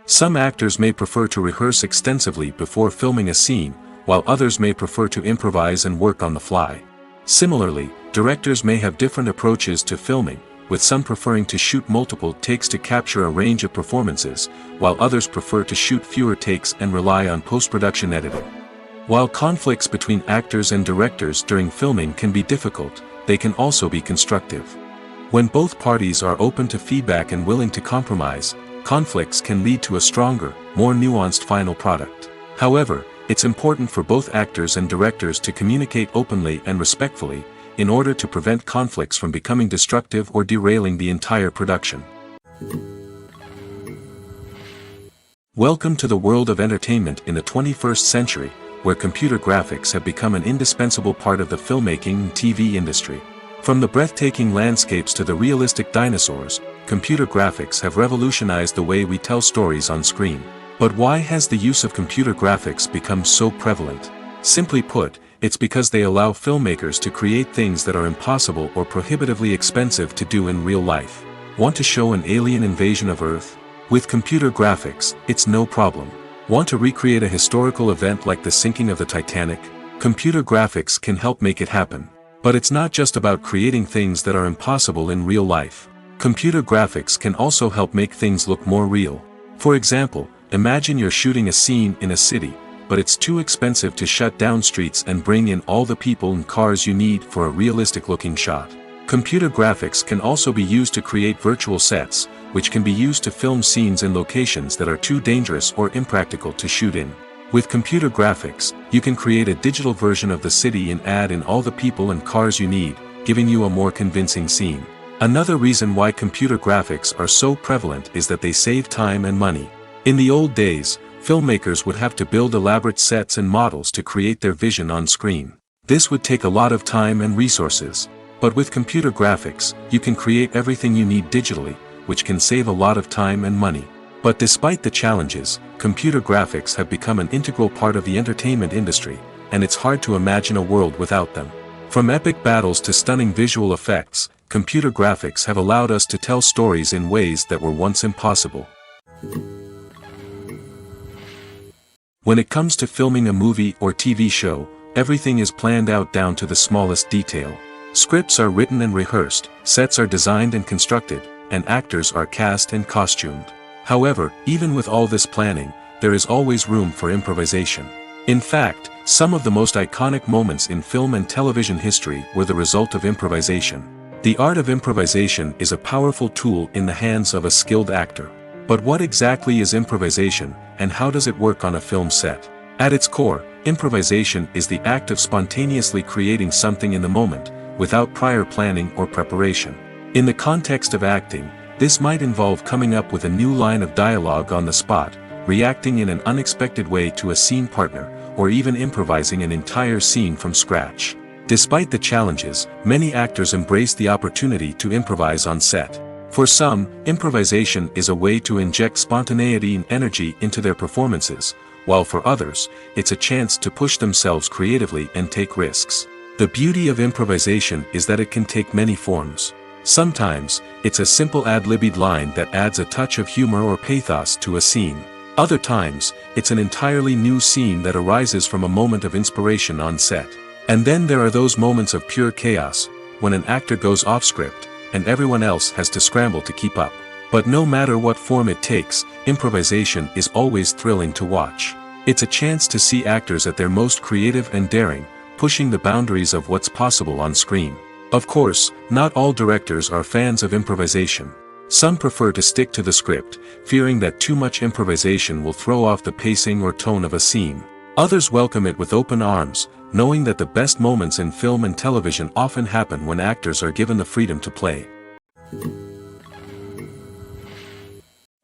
Some actors may prefer to rehearse extensively before filming a scene, while others may prefer to improvise and work on the fly. Similarly, directors may have different approaches to filming, with some preferring to shoot multiple takes to capture a range of performances, while others prefer to shoot fewer takes and rely on post-production editing. While conflicts between actors and directors during filming can be difficult, they can also be constructive. When both parties are open to feedback and willing to compromise, conflicts can lead to a stronger, more nuanced final product. However, it's important for both actors and directors to communicate openly and respectfully, in order to prevent conflicts from becoming destructive or derailing the entire production. Welcome to the world of entertainment in the 21st century, where computer graphics have become an indispensable part of the filmmaking and TV industry. From the breathtaking landscapes to the realistic dinosaurs, computer graphics have revolutionized the way we tell stories on screen. But why has the use of computer graphics become so prevalent? Simply put, it's because they allow filmmakers to create things that are impossible or prohibitively expensive to do in real life. Want to show an alien invasion of Earth? With computer graphics, it's no problem. Want to recreate a historical event like the sinking of the Titanic? Computer graphics can help make it happen. But it's not just about creating things that are impossible in real life. Computer graphics can also help make things look more real. For example, imagine you're shooting a scene in a city, but it's too expensive to shut down streets and bring in all the people and cars you need for a realistic-looking shot. Computer graphics can also be used to create virtual sets, which can be used to film scenes in locations that are too dangerous or impractical to shoot in. With computer graphics, you can create a digital version of the city and add in all the people and cars you need, giving you a more convincing scene. Another reason why computer graphics are so prevalent is that they save time and money. In the old days, filmmakers would have to build elaborate sets and models to create their vision on screen. This would take a lot of time and resources. But with computer graphics, you can create everything you need digitally, which can save a lot of time and money. But despite the challenges, computer graphics have become an integral part of the entertainment industry, and it's hard to imagine a world without them. From epic battles to stunning visual effects, computer graphics have allowed us to tell stories in ways that were once impossible. When it comes to filming a movie or TV show, everything is planned out down to the smallest detail. Scripts are written and rehearsed, sets are designed and constructed, and actors are cast and costumed. However, even with all this planning, there is always room for improvisation. In fact, some of the most iconic moments in film and television history were the result of improvisation. The art of improvisation is a powerful tool in the hands of a skilled actor. But what exactly is improvisation, and how does it work on a film set? At its core, improvisation is the act of spontaneously creating something in the moment, without prior planning or preparation. In the context of acting, this might involve coming up with a new line of dialogue on the spot, reacting in an unexpected way to a scene partner, or even improvising an entire scene from scratch. Despite the challenges, many actors embrace the opportunity to improvise on set. For some, improvisation is a way to inject spontaneity and energy into their performances, while for others, it's a chance to push themselves creatively and take risks. The beauty of improvisation is that it can take many forms. Sometimes, it's a simple ad-libbed line that adds a touch of humor or pathos to a scene. Other times, it's an entirely new scene that arises from a moment of inspiration on set. And then there are those moments of pure chaos, when an actor goes off script, and everyone else has to scramble to keep up. But no matter what form it takes, improvisation is always thrilling to watch. It's a chance to see actors at their most creative and daring, pushing the boundaries of what's possible on screen. Of course, not all directors are fans of improvisation. Some prefer to stick to the script, fearing that too much improvisation will throw off the pacing or tone of a scene. Others welcome it with open arms, knowing that the best moments in film and television often happen when actors are given the freedom to play.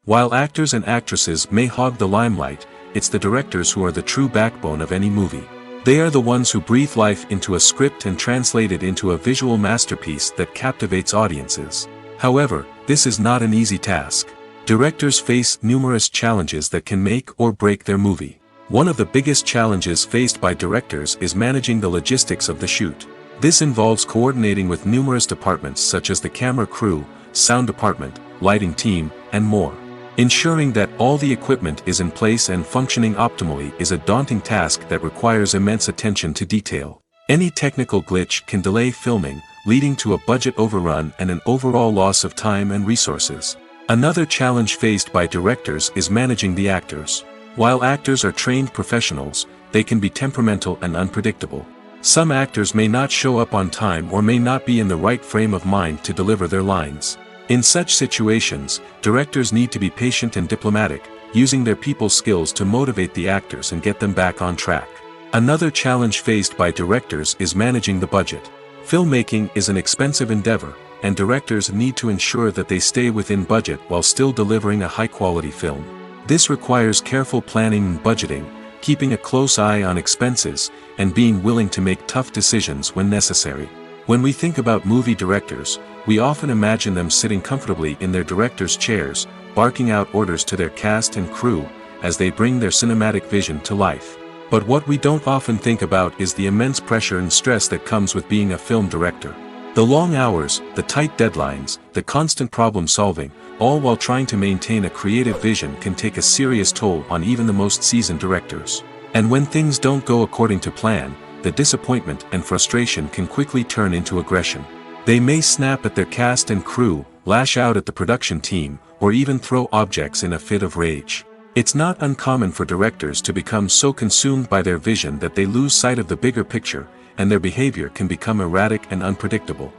While actors and actresses may hog the limelight, it's the directors who are the true backbone of any movie. They are the ones who breathe life into a script and translate it into a visual masterpiece that captivates audiences. However, this is not an easy task. Directors face numerous challenges that can make or break their movie. One of the biggest challenges faced by directors is managing the logistics of the shoot. This involves coordinating with numerous departments such as the camera crew, sound department, lighting team, and more. Ensuring that all the equipment is in place and functioning optimally is a daunting task that requires immense attention to detail. Any technical glitch can delay filming, leading to a budget overrun and an overall loss of time and resources. Another challenge faced by directors is managing the actors. While actors are trained professionals, they can be temperamental and unpredictable. Some actors may not show up on time or may not be in the right frame of mind to deliver their lines. In such situations, directors need to be patient and diplomatic, using their people skills to motivate the actors and get them back on track. Another challenge faced by directors is managing the budget. Filmmaking is an expensive endeavor, and directors need to ensure that they stay within budget while still delivering a high-quality film. This requires careful planning and budgeting, keeping a close eye on expenses, and being willing to make tough decisions when necessary. When we think about movie directors, we often imagine them sitting comfortably in their director's chairs, barking out orders to their cast and crew, as they bring their cinematic vision to life. But what we don't often think about is the immense pressure and stress that comes with being a film director. The long hours, the tight deadlines, the constant problem solving, all while trying to maintain a creative vision can take a serious toll on even the most seasoned directors. And when things don't go according to plan, the disappointment and frustration can quickly turn into aggression. They may snap at their cast and crew, lash out at the production team, or even throw objects in a fit of rage. It's not uncommon for directors to become so consumed by their vision that they lose sight of the bigger picture, and their behavior can become erratic and unpredictable.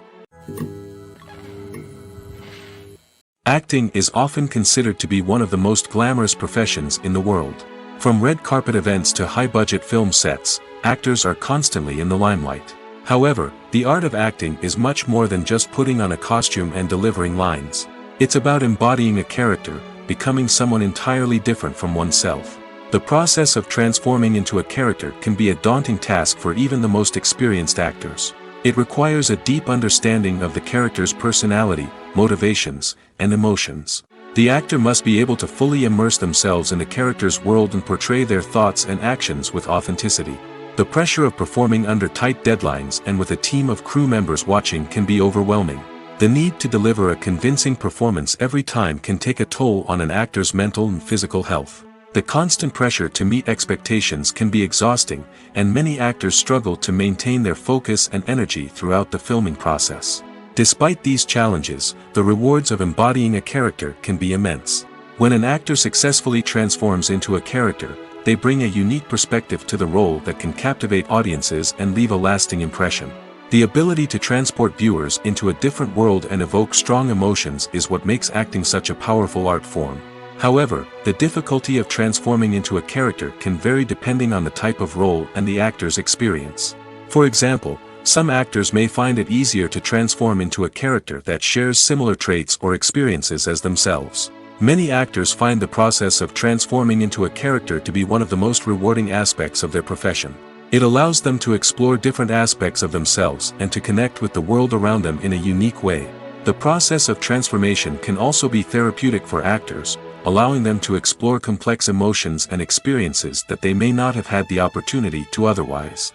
Acting is often considered to be one of the most glamorous professions in the world. From red carpet events to high-budget film sets, actors are constantly in the limelight. However, the art of acting is much more than just putting on a costume and delivering lines. It's about embodying a character, becoming someone entirely different from oneself. The process of transforming into a character can be a daunting task for even the most experienced actors. It requires a deep understanding of the character's personality, motivations, and emotions. The actor must be able to fully immerse themselves in the character's world and portray their thoughts and actions with authenticity. The pressure of performing under tight deadlines and with a team of crew members watching can be overwhelming. The need to deliver a convincing performance every time can take a toll on an actor's mental and physical health. The constant pressure to meet expectations can be exhausting, and many actors struggle to maintain their focus and energy throughout the filming process. Despite these challenges, the rewards of embodying a character can be immense. When an actor successfully transforms into a character, they bring a unique perspective to the role that can captivate audiences and leave a lasting impression. The ability to transport viewers into a different world and evoke strong emotions is what makes acting such a powerful art form. However, the difficulty of transforming into a character can vary depending on the type of role and the actor's experience. For example, some actors may find it easier to transform into a character that shares similar traits or experiences as themselves. Many actors find the process of transforming into a character to be one of the most rewarding aspects of their profession. It allows them to explore different aspects of themselves and to connect with the world around them in a unique way. The process of transformation can also be therapeutic for actors, allowing them to explore complex emotions and experiences that they may not have had the opportunity to otherwise.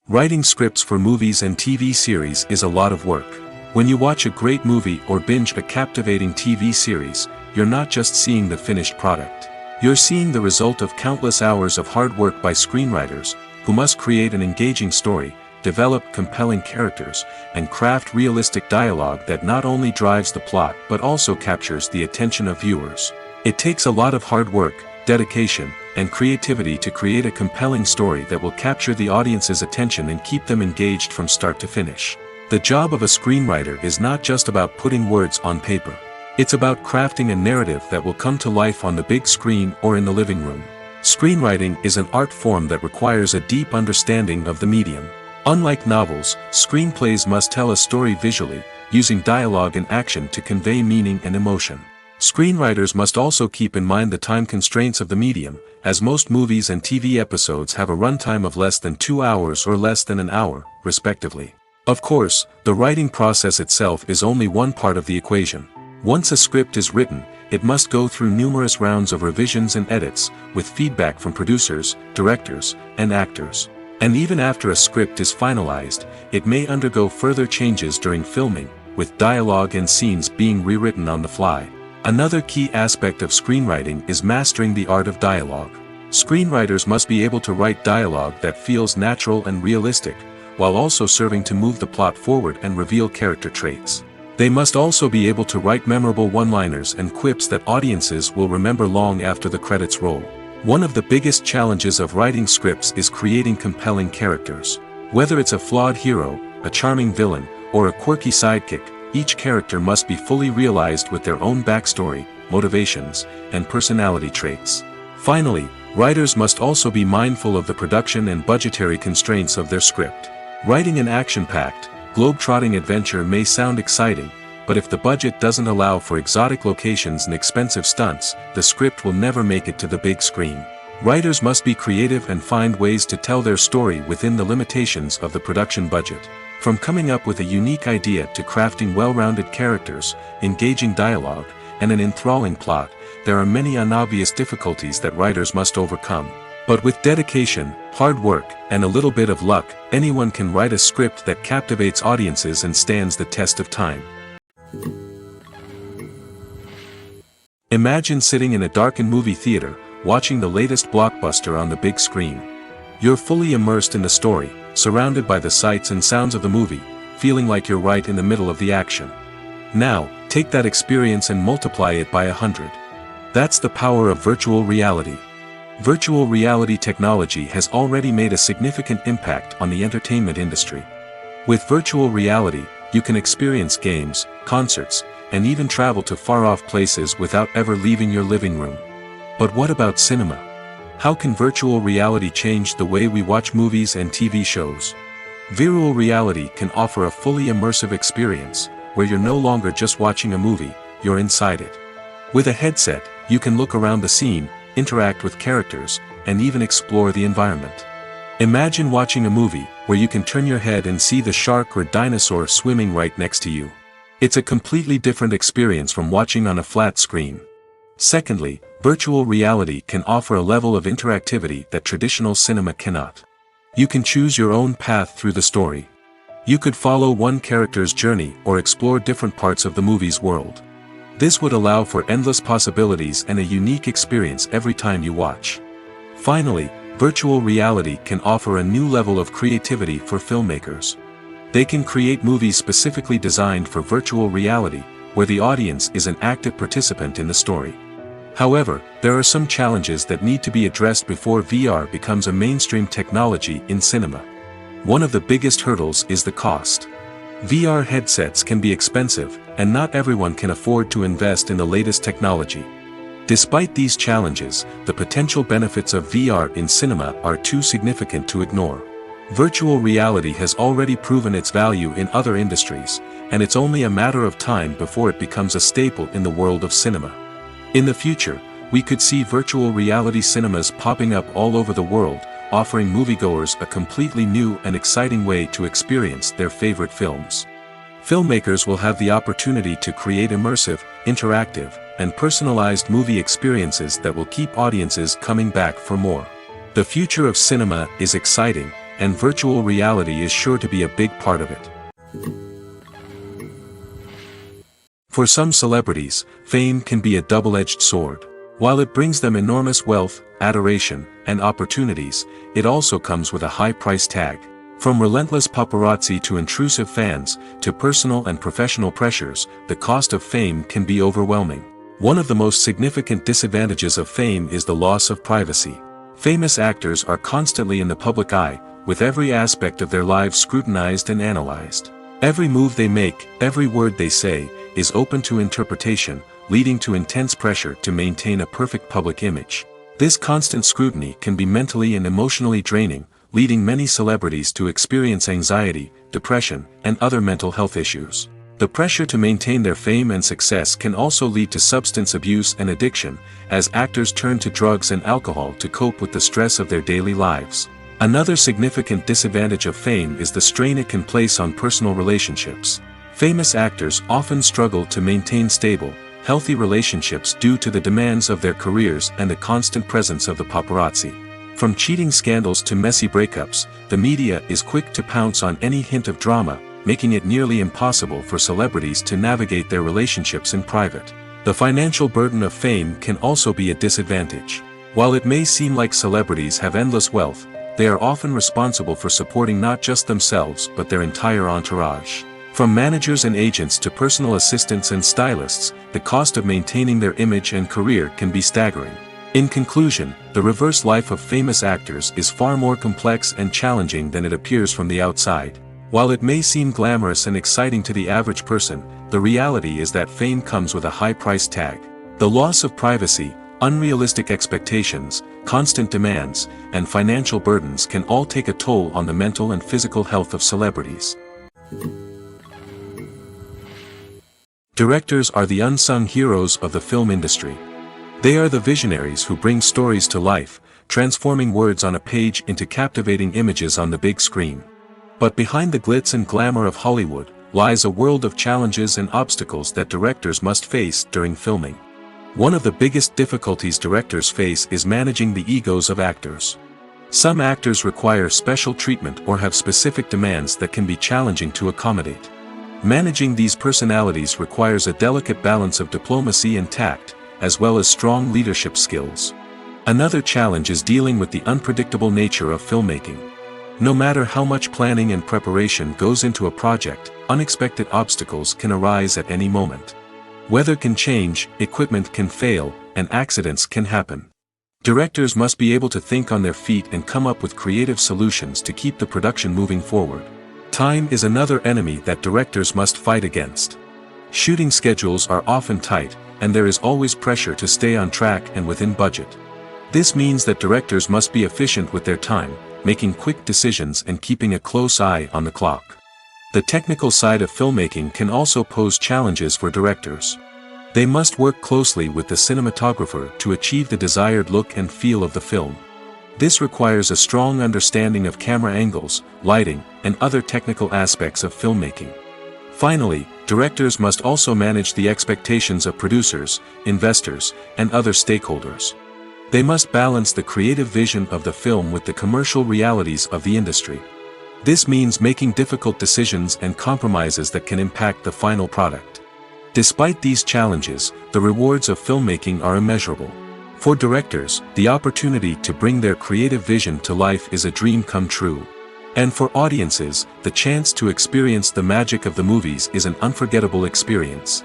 Writing scripts for movies and TV series is a lot of work. When you watch a great movie or binge a captivating TV series, you're not just seeing the finished product. You're seeing the result of countless hours of hard work by screenwriters, who must create an engaging story, develop compelling characters, and craft realistic dialogue that not only drives the plot but also captures the attention of viewers. It takes a lot of hard work, dedication, and creativity to create a compelling story that will capture the audience's attention and keep them engaged from start to finish. The job of a screenwriter is not just about putting words on paper. It's about crafting a narrative that will come to life on the big screen or in the living room. Screenwriting is an art form that requires a deep understanding of the medium. Unlike novels, screenplays must tell a story visually, using dialogue and action to convey meaning and emotion. Screenwriters must also keep in mind the time constraints of the medium, as most movies and TV episodes have a runtime of less than 2 hours or less than an hour, respectively. Of course, the writing process itself is only one part of the equation. Once a script is written, it must go through numerous rounds of revisions and edits, with feedback from producers, directors, and actors. And even after a script is finalized, it may undergo further changes during filming, with dialogue and scenes being rewritten on the fly. Another key aspect of screenwriting is mastering the art of dialogue. Screenwriters must be able to write dialogue that feels natural and realistic, while also serving to move the plot forward and reveal character traits. They must also be able to write memorable one-liners and quips that audiences will remember long after the credits roll. One of the biggest challenges of writing scripts is creating compelling characters. Whether it's a flawed hero, a charming villain, or a quirky sidekick, each character must be fully realized with their own backstory, motivations, and personality traits. Finally, writers must also be mindful of the production and budgetary constraints of their script. Writing an action-packed, globe-trotting adventure may sound exciting, but if the budget doesn't allow for exotic locations and expensive stunts, the script will never make it to the big screen. Writers must be creative and find ways to tell their story within the limitations of the production budget. From coming up with a unique idea to crafting well-rounded characters, engaging dialogue, and an enthralling plot, there are many unobvious difficulties that writers must overcome. But with dedication, hard work, and a little bit of luck, anyone can write a script that captivates audiences and stands the test of time. Imagine sitting in a darkened movie theater, watching the latest blockbuster on the big screen. You're fully immersed in the story, surrounded by the sights and sounds of the movie, feeling like you're right in the middle of the action. Now, take that experience and multiply it by 100. That's the power of virtual reality. Virtual reality technology has already made a significant impact on the entertainment industry. With virtual reality, you can experience games, concerts, and even travel to far-off places without ever leaving your living room. But what about cinema? How can virtual reality change the way we watch movies and TV shows? Virtual reality can offer a fully immersive experience, where you're no longer just watching a movie, you're inside it. With a headset, you can look around the scene, interact with characters, and even explore the environment. Imagine watching a movie where you can turn your head and see the shark or dinosaur swimming right next to you. It's a completely different experience from watching on a flat screen. Secondly, virtual reality can offer a level of interactivity that traditional cinema cannot. You can choose your own path through the story. You could follow one character's journey or explore different parts of the movie's world. This would allow for endless possibilities and a unique experience every time you watch. Finally, virtual reality can offer a new level of creativity for filmmakers. They can create movies specifically designed for virtual reality, where the audience is an active participant in the story. However, there are some challenges that need to be addressed before VR becomes a mainstream technology in cinema. One of the biggest hurdles is the cost. VR headsets can be expensive, and not everyone can afford to invest in the latest technology. Despite these challenges, the potential benefits of VR in cinema are too significant to ignore. Virtual reality has already proven its value in other industries, and it's only a matter of time before it becomes a staple in the world of cinema. In the future, we could see virtual reality cinemas popping up all over the world, offering moviegoers a completely new and exciting way to experience their favorite films. Filmmakers will have the opportunity to create immersive, interactive, and personalized movie experiences that will keep audiences coming back for more. The future of cinema is exciting, and virtual reality is sure to be a big part of it. For some celebrities, fame can be a double-edged sword. While it brings them enormous wealth, adoration, and opportunities, it also comes with a high price tag. From relentless paparazzi to intrusive fans, to personal and professional pressures, the cost of fame can be overwhelming. One of the most significant disadvantages of fame is the loss of privacy. Famous actors are constantly in the public eye, with every aspect of their lives scrutinized and analyzed. Every move they make, every word they say, is open to interpretation, leading to intense pressure to maintain a perfect public image. This constant scrutiny can be mentally and emotionally draining, leading many celebrities to experience anxiety, depression, and other mental health issues. The pressure to maintain their fame and success can also lead to substance abuse and addiction, as actors turn to drugs and alcohol to cope with the stress of their daily lives. Another significant disadvantage of fame is the strain it can place on personal relationships. Famous actors often struggle to maintain stable, healthy relationships due to the demands of their careers and the constant presence of the paparazzi. From cheating scandals to messy breakups, the media is quick to pounce on any hint of drama, making it nearly impossible for celebrities to navigate their relationships in private. The financial burden of fame can also be a disadvantage. While it may seem like celebrities have endless wealth, they are often responsible for supporting not just themselves but their entire entourage. From managers and agents to personal assistants and stylists, the cost of maintaining their image and career can be staggering. In conclusion, the reverse life of famous actors is far more complex and challenging than it appears from the outside. While it may seem glamorous and exciting to the average person, the reality is that fame comes with a high price tag. The loss of privacy, unrealistic expectations, constant demands, and financial burdens can all take a toll on the mental and physical health of celebrities. Directors are the unsung heroes of the film industry. They are the visionaries who bring stories to life, transforming words on a page into captivating images on the big screen. But behind the glitz and glamour of Hollywood, lies a world of challenges and obstacles that directors must face during filming. One of the biggest difficulties directors face is managing the egos of actors. Some actors require special treatment or have specific demands that can be challenging to accommodate. Managing these personalities requires a delicate balance of diplomacy and tact, as well as strong leadership skills. Another challenge is dealing with the unpredictable nature of filmmaking. No matter how much planning and preparation goes into a project, unexpected obstacles can arise at any moment. Weather can change, equipment can fail, and accidents can happen. Directors must be able to think on their feet and come up with creative solutions to keep the production moving forward. Time is another enemy that directors must fight against. Shooting schedules are often tight, and there is always pressure to stay on track and within budget. This means that directors must be efficient with their time, making quick decisions and keeping a close eye on the clock. The technical side of filmmaking can also pose challenges for directors. They must work closely with the cinematographer to achieve the desired look and feel of the film. This requires a strong understanding of camera angles, lighting, and other technical aspects of filmmaking. Finally, directors must also manage the expectations of producers, investors, and other stakeholders. They must balance the creative vision of the film with the commercial realities of the industry. This means making difficult decisions and compromises that can impact the final product. Despite these challenges, the rewards of filmmaking are immeasurable. For directors, the opportunity to bring their creative vision to life is a dream come true. And for audiences, the chance to experience the magic of the movies is an unforgettable experience.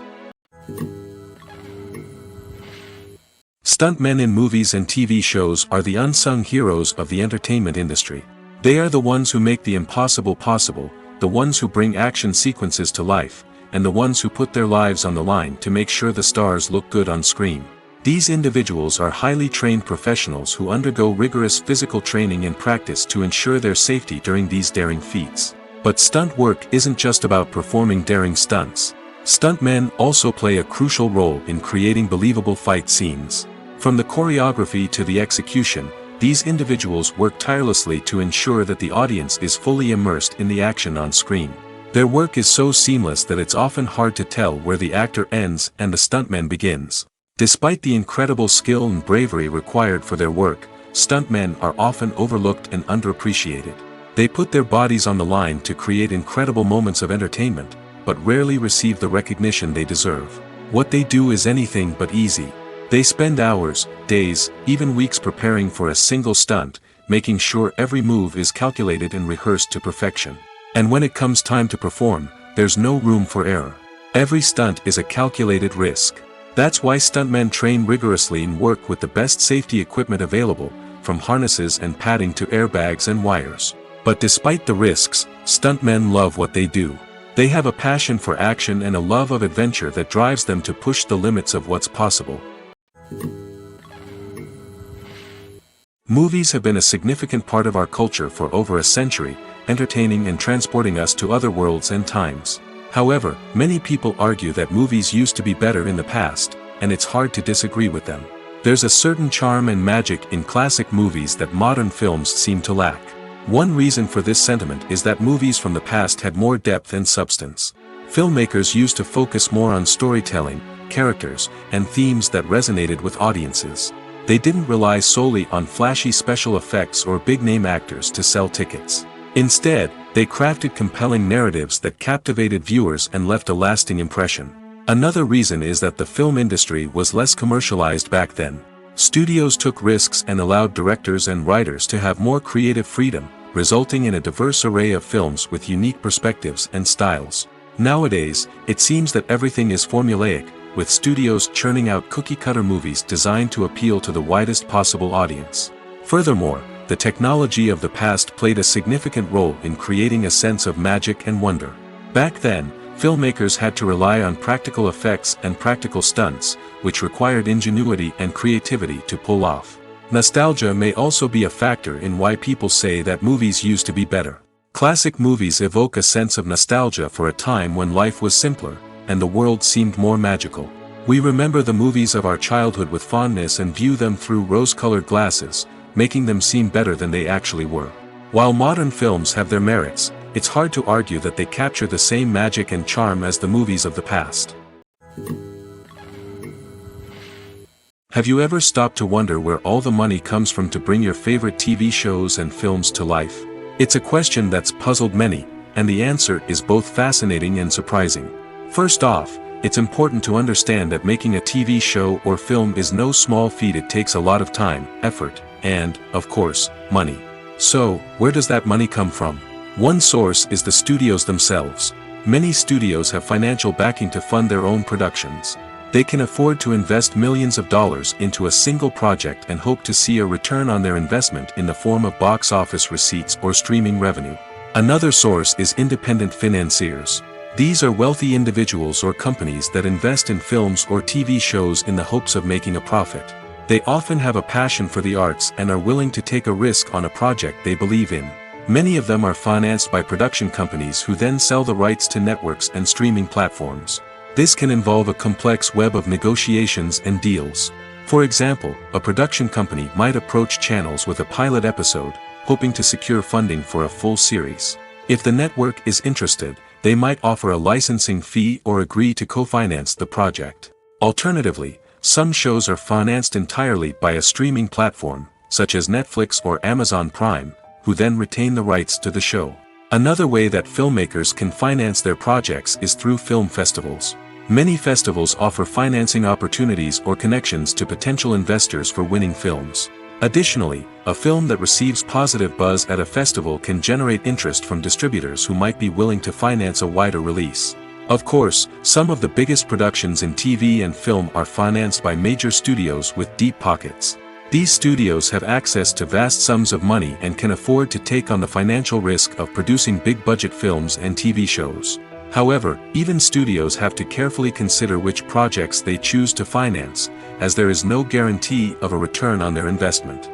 Stuntmen in movies and TV shows are the unsung heroes of the entertainment industry. They are the ones who make the impossible possible, the ones who bring action sequences to life, and the ones who put their lives on the line to make sure the stars look good on screen. These individuals are highly trained professionals who undergo rigorous physical training and practice to ensure their safety during these daring feats. But stunt work isn't just about performing daring stunts. Stuntmen also play a crucial role in creating believable fight scenes. From the choreography to the execution, these individuals work tirelessly to ensure that the audience is fully immersed in the action on screen. Their work is so seamless that it's often hard to tell where the actor ends and the stuntman begins. Despite the incredible skill and bravery required for their work, stuntmen are often overlooked and underappreciated. They put their bodies on the line to create incredible moments of entertainment, but rarely receive the recognition they deserve. What they do is anything but easy. They spend hours, days, even weeks preparing for a single stunt, making sure every move is calculated and rehearsed to perfection. And when it comes time to perform, there's no room for error. Every stunt is a calculated risk. That's why stuntmen train rigorously and work with the best safety equipment available, from harnesses and padding to airbags and wires. But despite the risks, stuntmen love what they do. They have a passion for action and a love of adventure that drives them to push the limits of what's possible. Movies have been a significant part of our culture for over a century, entertaining and transporting us to other worlds and times. However, many people argue that movies used to be better in the past, and it's hard to disagree with them. There's a certain charm and magic in classic movies that modern films seem to lack. One reason for this sentiment is that movies from the past had more depth and substance. Filmmakers used to focus more on storytelling, characters, and themes that resonated with audiences. They didn't rely solely on flashy special effects or big-name actors to sell tickets. Instead, they crafted compelling narratives that captivated viewers and left a lasting impression. Another reason is that the film industry was less commercialized back then. Studios took risks and allowed directors and writers to have more creative freedom, resulting in a diverse array of films with unique perspectives and styles. Nowadays, it seems that everything is formulaic, with studios churning out cookie-cutter movies designed to appeal to the widest possible audience. Furthermore, the technology of the past played a significant role in creating a sense of magic and wonder. Back then, filmmakers had to rely on practical effects and practical stunts, which required ingenuity and creativity to pull off. Nostalgia may also be a factor in why people say that movies used to be better. Classic movies evoke a sense of nostalgia for a time when life was simpler, and the world seemed more magical. We remember the movies of our childhood with fondness and view them through rose-colored glasses, making them seem better than they actually were. While modern films have their merits, it's hard to argue that they capture the same magic and charm as the movies of the past. Have you ever stopped to wonder where all the money comes from to bring your favorite TV shows and films to life? It's a question that's puzzled many, and the answer is both fascinating and surprising. First off, it's important to understand that making a TV show or film is no small feat. It takes a lot of time, effort, and, of course, money. So, where does that money come from? One source is the studios themselves. Many studios have financial backing to fund their own productions. They can afford to invest millions of dollars into a single project and hope to see a return on their investment in the form of box office receipts or streaming revenue. Another source is independent financiers. These are wealthy individuals or companies that invest in films or TV shows in the hopes of making a profit. They often have a passion for the arts and are willing to take a risk on a project they believe in. Many of them are financed by production companies who then sell the rights to networks and streaming platforms. This can involve a complex web of negotiations and deals. For example, a production company might approach channels with a pilot episode, hoping to secure funding for a full series. If the network is interested, they might offer a licensing fee or agree to co-finance the project. Alternatively, some shows are financed entirely by a streaming platform, such as Netflix or Amazon Prime, who then retain the rights to the show. Another way that filmmakers can finance their projects is through film festivals. Many festivals offer financing opportunities or connections to potential investors for winning films. Additionally, a film that receives positive buzz at a festival can generate interest from distributors who might be willing to finance a wider release. Of course, some of the biggest productions in TV and film are financed by major studios with deep pockets. These studios have access to vast sums of money and can afford to take on the financial risk of producing big-budget films and TV shows. However, even studios have to carefully consider which projects they choose to finance, as there is no guarantee of a return on their investment.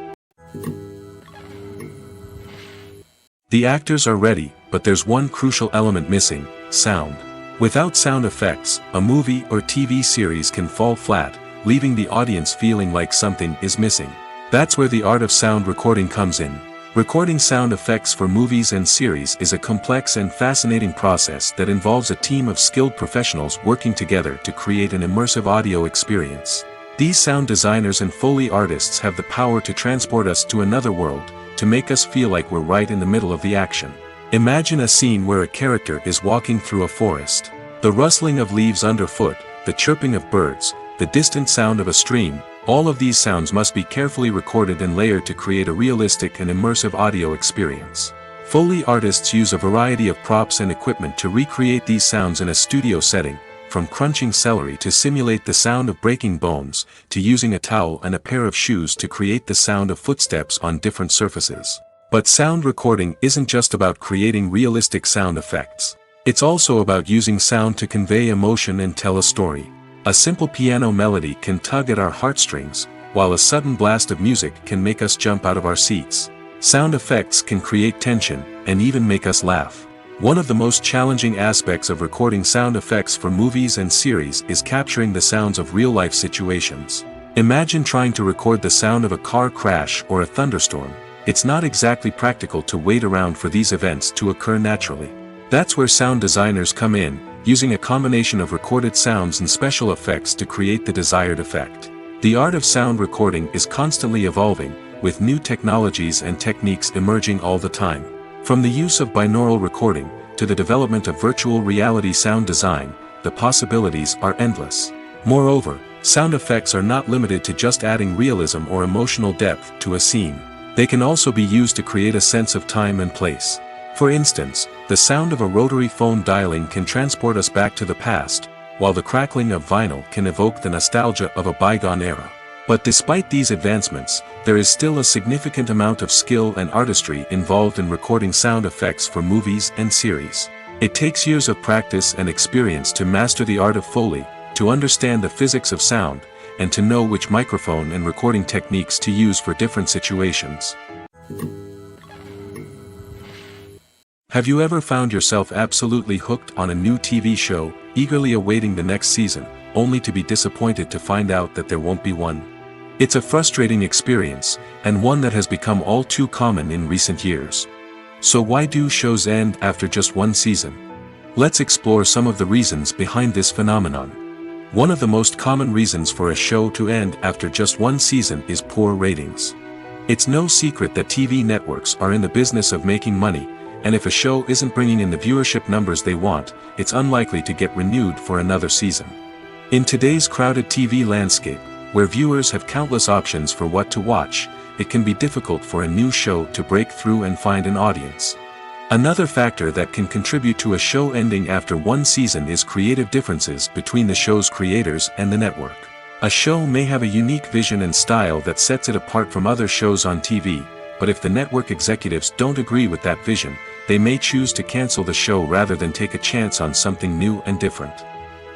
The actors are ready, but there's one crucial element missing: sound. Without sound effects, a movie or TV series can fall flat, leaving the audience feeling like something is missing. That's where the art of sound recording comes in. Recording sound effects for movies and series is a complex and fascinating process that involves a team of skilled professionals working together to create an immersive audio experience. These sound designers and Foley artists have the power to transport us to another world, to make us feel like we're right in the middle of the action. Imagine a scene where a character is walking through a forest. The rustling of leaves underfoot, the chirping of birds, the distant sound of a stream, all of these sounds must be carefully recorded and layered to create a realistic and immersive audio experience. Foley artists use a variety of props and equipment to recreate these sounds in a studio setting, from crunching celery to simulate the sound of breaking bones, to using a towel and a pair of shoes to create the sound of footsteps on different surfaces. But sound recording isn't just about creating realistic sound effects. It's also about using sound to convey emotion and tell a story. A simple piano melody can tug at our heartstrings, while a sudden blast of music can make us jump out of our seats. Sound effects can create tension, and even make us laugh. One of the most challenging aspects of recording sound effects for movies and series is capturing the sounds of real-life situations. Imagine trying to record the sound of a car crash or a thunderstorm. It's not exactly practical to wait around for these events to occur naturally. That's where sound designers come in, using a combination of recorded sounds and special effects to create the desired effect. The art of sound recording is constantly evolving, with new technologies and techniques emerging all the time. From the use of binaural recording, to the development of virtual reality sound design, the possibilities are endless. Moreover, sound effects are not limited to just adding realism or emotional depth to a scene. They can also be used to create a sense of time and place. For instance, the sound of a rotary phone dialing can transport us back to the past, while the crackling of vinyl can evoke the nostalgia of a bygone era. But despite these advancements, there is still a significant amount of skill and artistry involved in recording sound effects for movies and series. It takes years of practice and experience to master the art of Foley, to understand the physics of sound, and to know which microphone and recording techniques to use for different situations. Have you ever found yourself absolutely hooked on a new TV show, eagerly awaiting the next season, only to be disappointed to find out that there won't be one? It's a frustrating experience, and one that has become all too common in recent years. So why do shows end after just one season? Let's explore some of the reasons behind this phenomenon. One of the most common reasons for a show to end after just one season is poor ratings. It's no secret that TV networks are in the business of making money, and if a show isn't bringing in the viewership numbers they want, it's unlikely to get renewed for another season. In today's crowded TV landscape, where viewers have countless options for what to watch, it can be difficult for a new show to break through and find an audience. Another factor that can contribute to a show ending after one season is creative differences between the show's creators and the network. A show may have a unique vision and style that sets it apart from other shows on TV, but if the network executives don't agree with that vision, they may choose to cancel the show rather than take a chance on something new and different.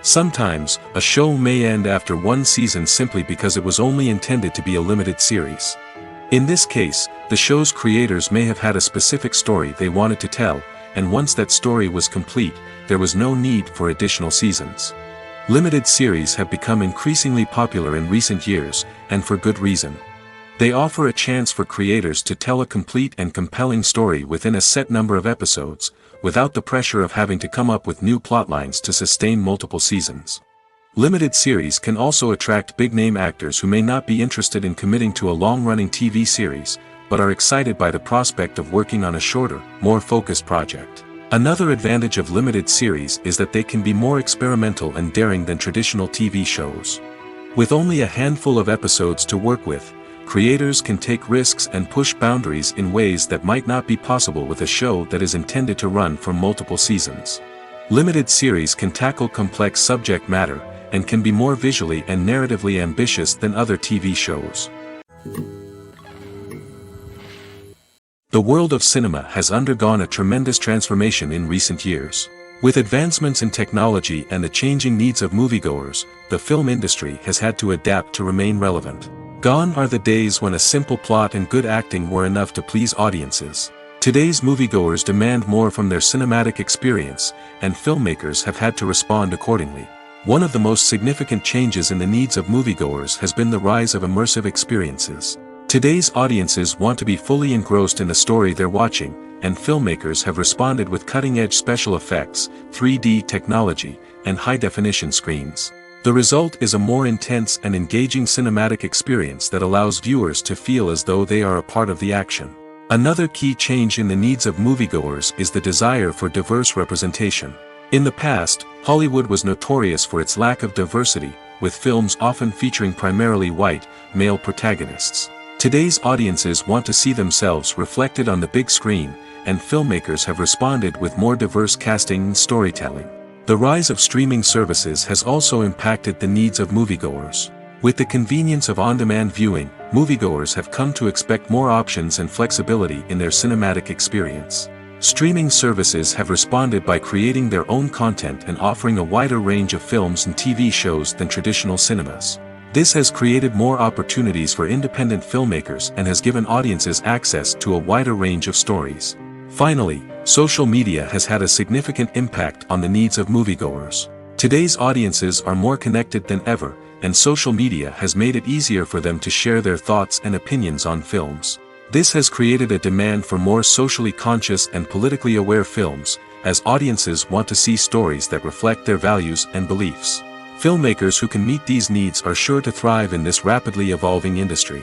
Sometimes, a show may end after one season simply because it was only intended to be a limited series. In this case, the show's creators may have had a specific story they wanted to tell, and once that story was complete, there was no need for additional seasons. Limited series have become increasingly popular in recent years, and for good reason. They offer a chance for creators to tell a complete and compelling story within a set number of episodes, without the pressure of having to come up with new plotlines to sustain multiple seasons. Limited series can also attract big-name actors who may not be interested in committing to a long-running TV series, but are excited by the prospect of working on a shorter, more focused project. Another advantage of limited series is that they can be more experimental and daring than traditional TV shows. With only a handful of episodes to work with, creators can take risks and push boundaries in ways that might not be possible with a show that is intended to run for multiple seasons. Limited series can tackle complex subject matter, and can be more visually and narratively ambitious than other TV shows. The world of cinema has undergone a tremendous transformation in recent years. With advancements in technology and the changing needs of moviegoers, the film industry has had to adapt to remain relevant. Gone are the days when a simple plot and good acting were enough to please audiences. Today's moviegoers demand more from their cinematic experience, and filmmakers have had to respond accordingly. One of the most significant changes in the needs of moviegoers has been the rise of immersive experiences. Today's audiences want to be fully engrossed in the story they're watching, and filmmakers have responded with cutting-edge special effects, 3D technology, and high-definition screens. The result is a more intense and engaging cinematic experience that allows viewers to feel as though they are a part of the action. Another key change in the needs of moviegoers is the desire for diverse representation. In the past, Hollywood was notorious for its lack of diversity, with films often featuring primarily white, male protagonists. Today's audiences want to see themselves reflected on the big screen, and filmmakers have responded with more diverse casting and storytelling. The rise of streaming services has also impacted the needs of moviegoers. With the convenience of on-demand viewing, moviegoers have come to expect more options and flexibility in their cinematic experience. Streaming services have responded by creating their own content and offering a wider range of films and TV shows than traditional cinemas. This has created more opportunities for independent filmmakers and has given audiences access to a wider range of stories. Finally, social media has had a significant impact on the needs of moviegoers. Today's audiences are more connected than ever, and social media has made it easier for them to share their thoughts and opinions on films. This has created a demand for more socially conscious and politically aware films, as audiences want to see stories that reflect their values and beliefs. Filmmakers who can meet these needs are sure to thrive in this rapidly evolving industry.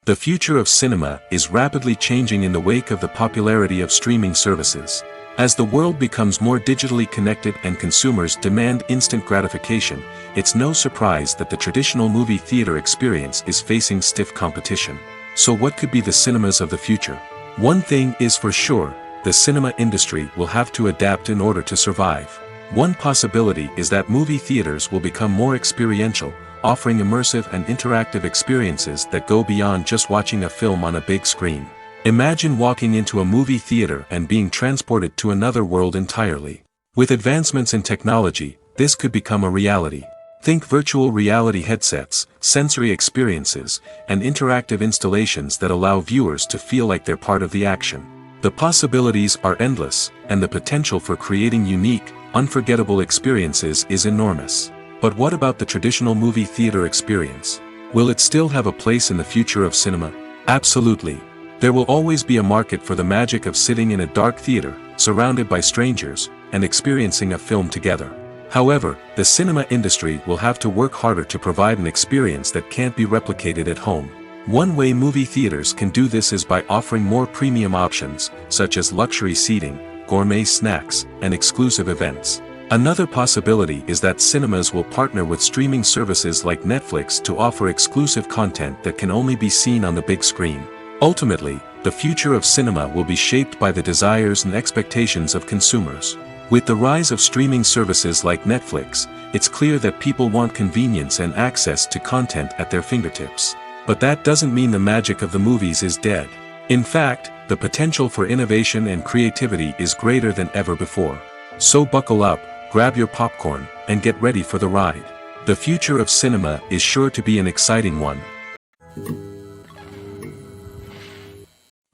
The future of cinema is rapidly changing in the wake of the popularity of streaming services. As the world becomes more digitally connected and consumers demand instant gratification, it's no surprise that the traditional movie theater experience is facing stiff competition. So what could be the cinemas of the future? One thing is for sure, the cinema industry will have to adapt in order to survive. One possibility is that movie theaters will become more experiential, offering immersive and interactive experiences that go beyond just watching a film on a big screen. Imagine walking into a movie theater and being transported to another world entirely. With advancements in technology, this could become a reality. Think virtual reality headsets, sensory experiences, and interactive installations that allow viewers to feel like they're part of the action. The possibilities are endless, and the potential for creating unique, unforgettable experiences is enormous. But what about the traditional movie theater experience? Will it still have a place in the future of cinema? Absolutely. There will always be a market for the magic of sitting in a dark theater, surrounded by strangers, and experiencing a film together. However, the cinema industry will have to work harder to provide an experience that can't be replicated at home. One way movie theaters can do this is by offering more premium options, such as luxury seating, gourmet snacks, and exclusive events. Another possibility is that cinemas will partner with streaming services like Netflix to offer exclusive content that can only be seen on the big screen. Ultimately, the future of cinema will be shaped by the desires and expectations of consumers. With the rise of streaming services like Netflix, it's clear that people want convenience and access to content at their fingertips. But that doesn't mean the magic of the movies is dead. In fact, the potential for innovation and creativity is greater than ever before. So buckle up, grab your popcorn, and get ready for the ride. The future of cinema is sure to be an exciting one.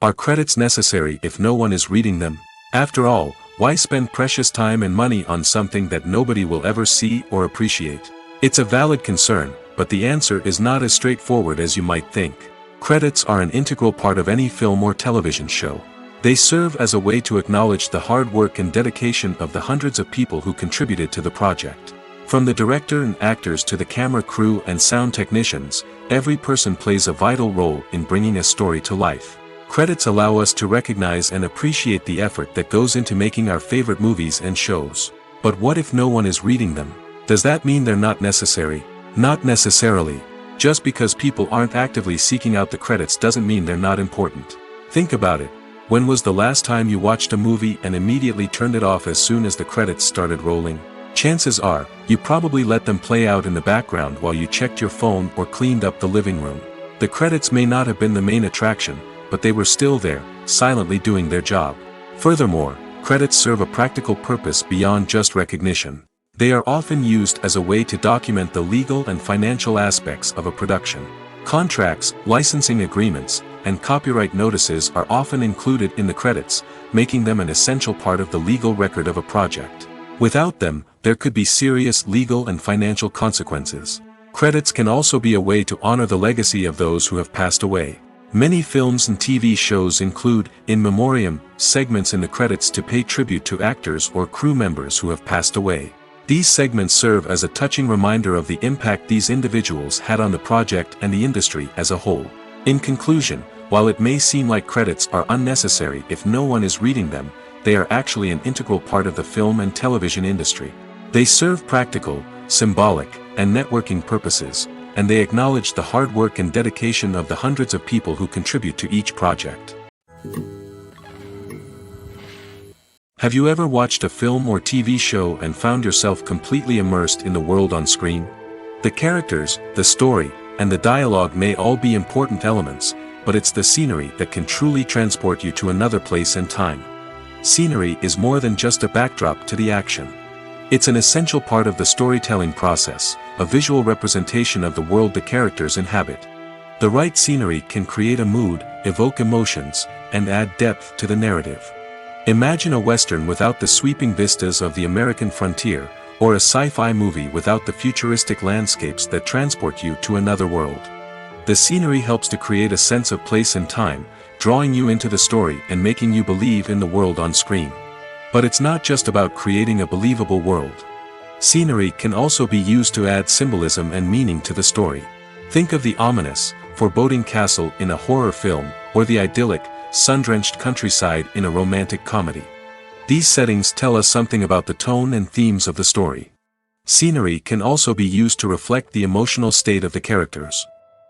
Are credits necessary if no one is reading them? After all, why spend precious time and money on something that nobody will ever see or appreciate? It's a valid concern, but the answer is not as straightforward as you might think. Credits are an integral part of any film or television show. They serve as a way to acknowledge the hard work and dedication of the hundreds of people who contributed to the project. From the director and actors to the camera crew and sound technicians, every person plays a vital role in bringing a story to life. Credits allow us to recognize and appreciate the effort that goes into making our favorite movies and shows. But what if no one is reading them? Does that mean they're not necessary? Not necessarily. Just because people aren't actively seeking out the credits doesn't mean they're not important. Think about it. When was the last time you watched a movie and immediately turned it off as soon as the credits started rolling? Chances are, you probably let them play out in the background while you checked your phone or cleaned up the living room. The credits may not have been the main attraction, but they were still there, silently doing their job. Furthermore, credits serve a practical purpose beyond just recognition. They are often used as a way to document the legal and financial aspects of a production. Contracts, licensing agreements, and copyright notices are often included in the credits, making them an essential part of the legal record of a project. Without them, there could be serious legal and financial consequences. Credits can also be a way to honor the legacy of those who have passed away. Many films and TV shows include, in memoriam, segments in the credits to pay tribute to actors or crew members who have passed away. These segments serve as a touching reminder of the impact these individuals had on the project and the industry as a whole. In conclusion, while it may seem like credits are unnecessary if no one is reading them, they are actually an integral part of the film and television industry. They serve practical, symbolic, and networking purposes, and they acknowledge the hard work and dedication of the hundreds of people who contribute to each project. Have you ever watched a film or TV show and found yourself completely immersed in the world on screen? The characters, the story, and the dialogue may all be important elements, but it's the scenery that can truly transport you to another place and time. Scenery is more than just a backdrop to the action. It's an essential part of the storytelling process, a visual representation of the world the characters inhabit. The right scenery can create a mood, evoke emotions, and add depth to the narrative. Imagine a Western without the sweeping vistas of the American frontier, or a sci-fi movie without the futuristic landscapes that transport you to another world. The scenery helps to create a sense of place and time, drawing you into the story and making you believe in the world on screen. But it's not just about creating a believable world. Scenery can also be used to add symbolism and meaning to the story. Think of the ominous, foreboding castle in a horror film, or the idyllic, sun-drenched countryside in a romantic comedy. These settings tell us something about the tone and themes of the story. Scenery can also be used to reflect the emotional state of the characters.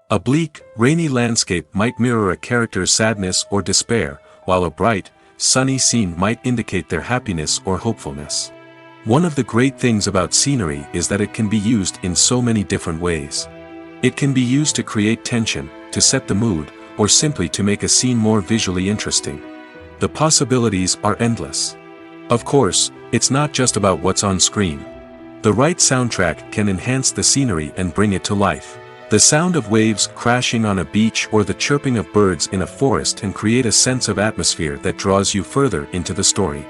A bleak, rainy landscape might mirror a character's sadness or despair, while a bright, sunny scene might indicate their happiness or hopefulness. One of the great things about scenery is that it can be used in so many different ways. It can be used to create tension, to set the mood, or simply to make a scene more visually interesting. The possibilities are endless. Of course, it's not just about what's on screen. The right soundtrack can enhance the scenery and bring it to life. The sound of waves crashing on a beach or the chirping of birds in a forest can create a sense of atmosphere that draws you further into the story.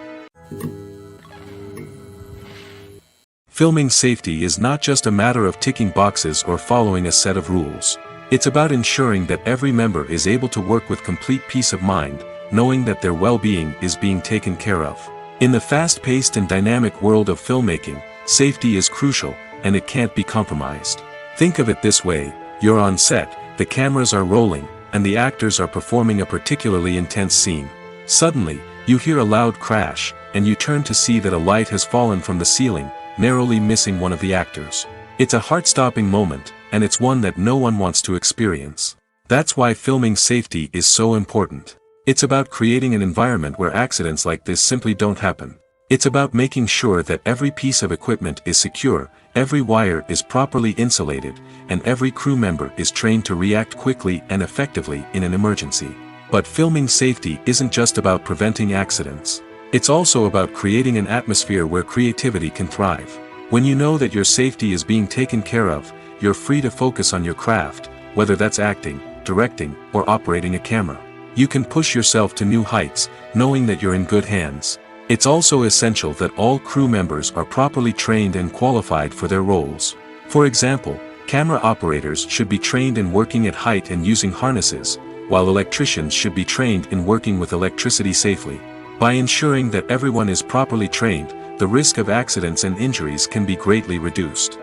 Filming safety is not just a matter of ticking boxes or following a set of rules. It's about ensuring that every member is able to work with complete peace of mind, knowing that their well-being is being taken care of. In the fast-paced and dynamic world of filmmaking, safety is crucial, and it can't be compromised. Think of it this way: you're on set, the cameras are rolling, and the actors are performing a particularly intense scene. Suddenly, you hear a loud crash, and you turn to see that a light has fallen from the ceiling, narrowly missing one of the actors. It's a heart-stopping moment, and it's one that no one wants to experience. That's why filming safety is so important. It's about creating an environment where accidents like this simply don't happen. It's about making sure that every piece of equipment is secure, every wire is properly insulated, and every crew member is trained to react quickly and effectively in an emergency. But filming safety isn't just about preventing accidents. It's also about creating an atmosphere where creativity can thrive. When you know that your safety is being taken care of, you're free to focus on your craft, whether that's acting, directing, or operating a camera. You can push yourself to new heights, knowing that you're in good hands. It's also essential that all crew members are properly trained and qualified for their roles. For example, camera operators should be trained in working at height and using harnesses, while electricians should be trained in working with electricity safely. By ensuring that everyone is properly trained, the risk of accidents and injuries can be greatly reduced.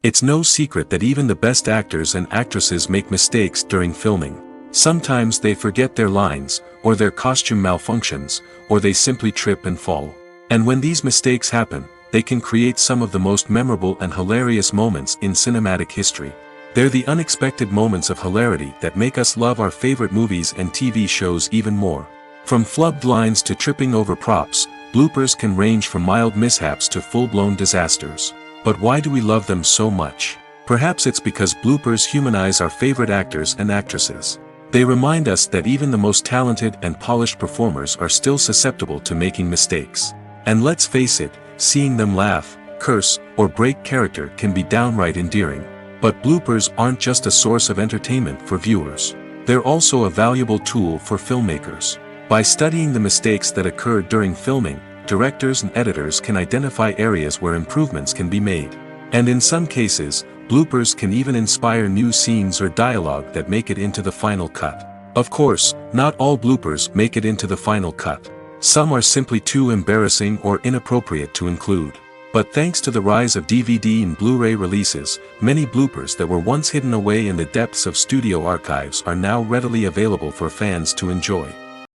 It's no secret that even the best actors and actresses make mistakes during filming. Sometimes they forget their lines, or their costume malfunctions, or they simply trip and fall. And when these mistakes happen, they can create some of the most memorable and hilarious moments in cinematic history. They're the unexpected moments of hilarity that make us love our favorite movies and TV shows even more. From flubbed lines to tripping over props, bloopers can range from mild mishaps to full-blown disasters. But why do we love them so much? Perhaps it's because bloopers humanize our favorite actors and actresses. They remind us that even the most talented and polished performers are still susceptible to making mistakes. And let's face it, seeing them laugh, curse, or break character can be downright endearing. But bloopers aren't just a source of entertainment for viewers. They're also a valuable tool for filmmakers. By studying the mistakes that occurred during filming, directors and editors can identify areas where improvements can be made. And in some cases, bloopers can even inspire new scenes or dialogue that make it into the final cut. Of course, not all bloopers make it into the final cut. Some are simply too embarrassing or inappropriate to include. But thanks to the rise of DVD and Blu-ray releases, many bloopers that were once hidden away in the depths of studio archives are now readily available for fans to enjoy.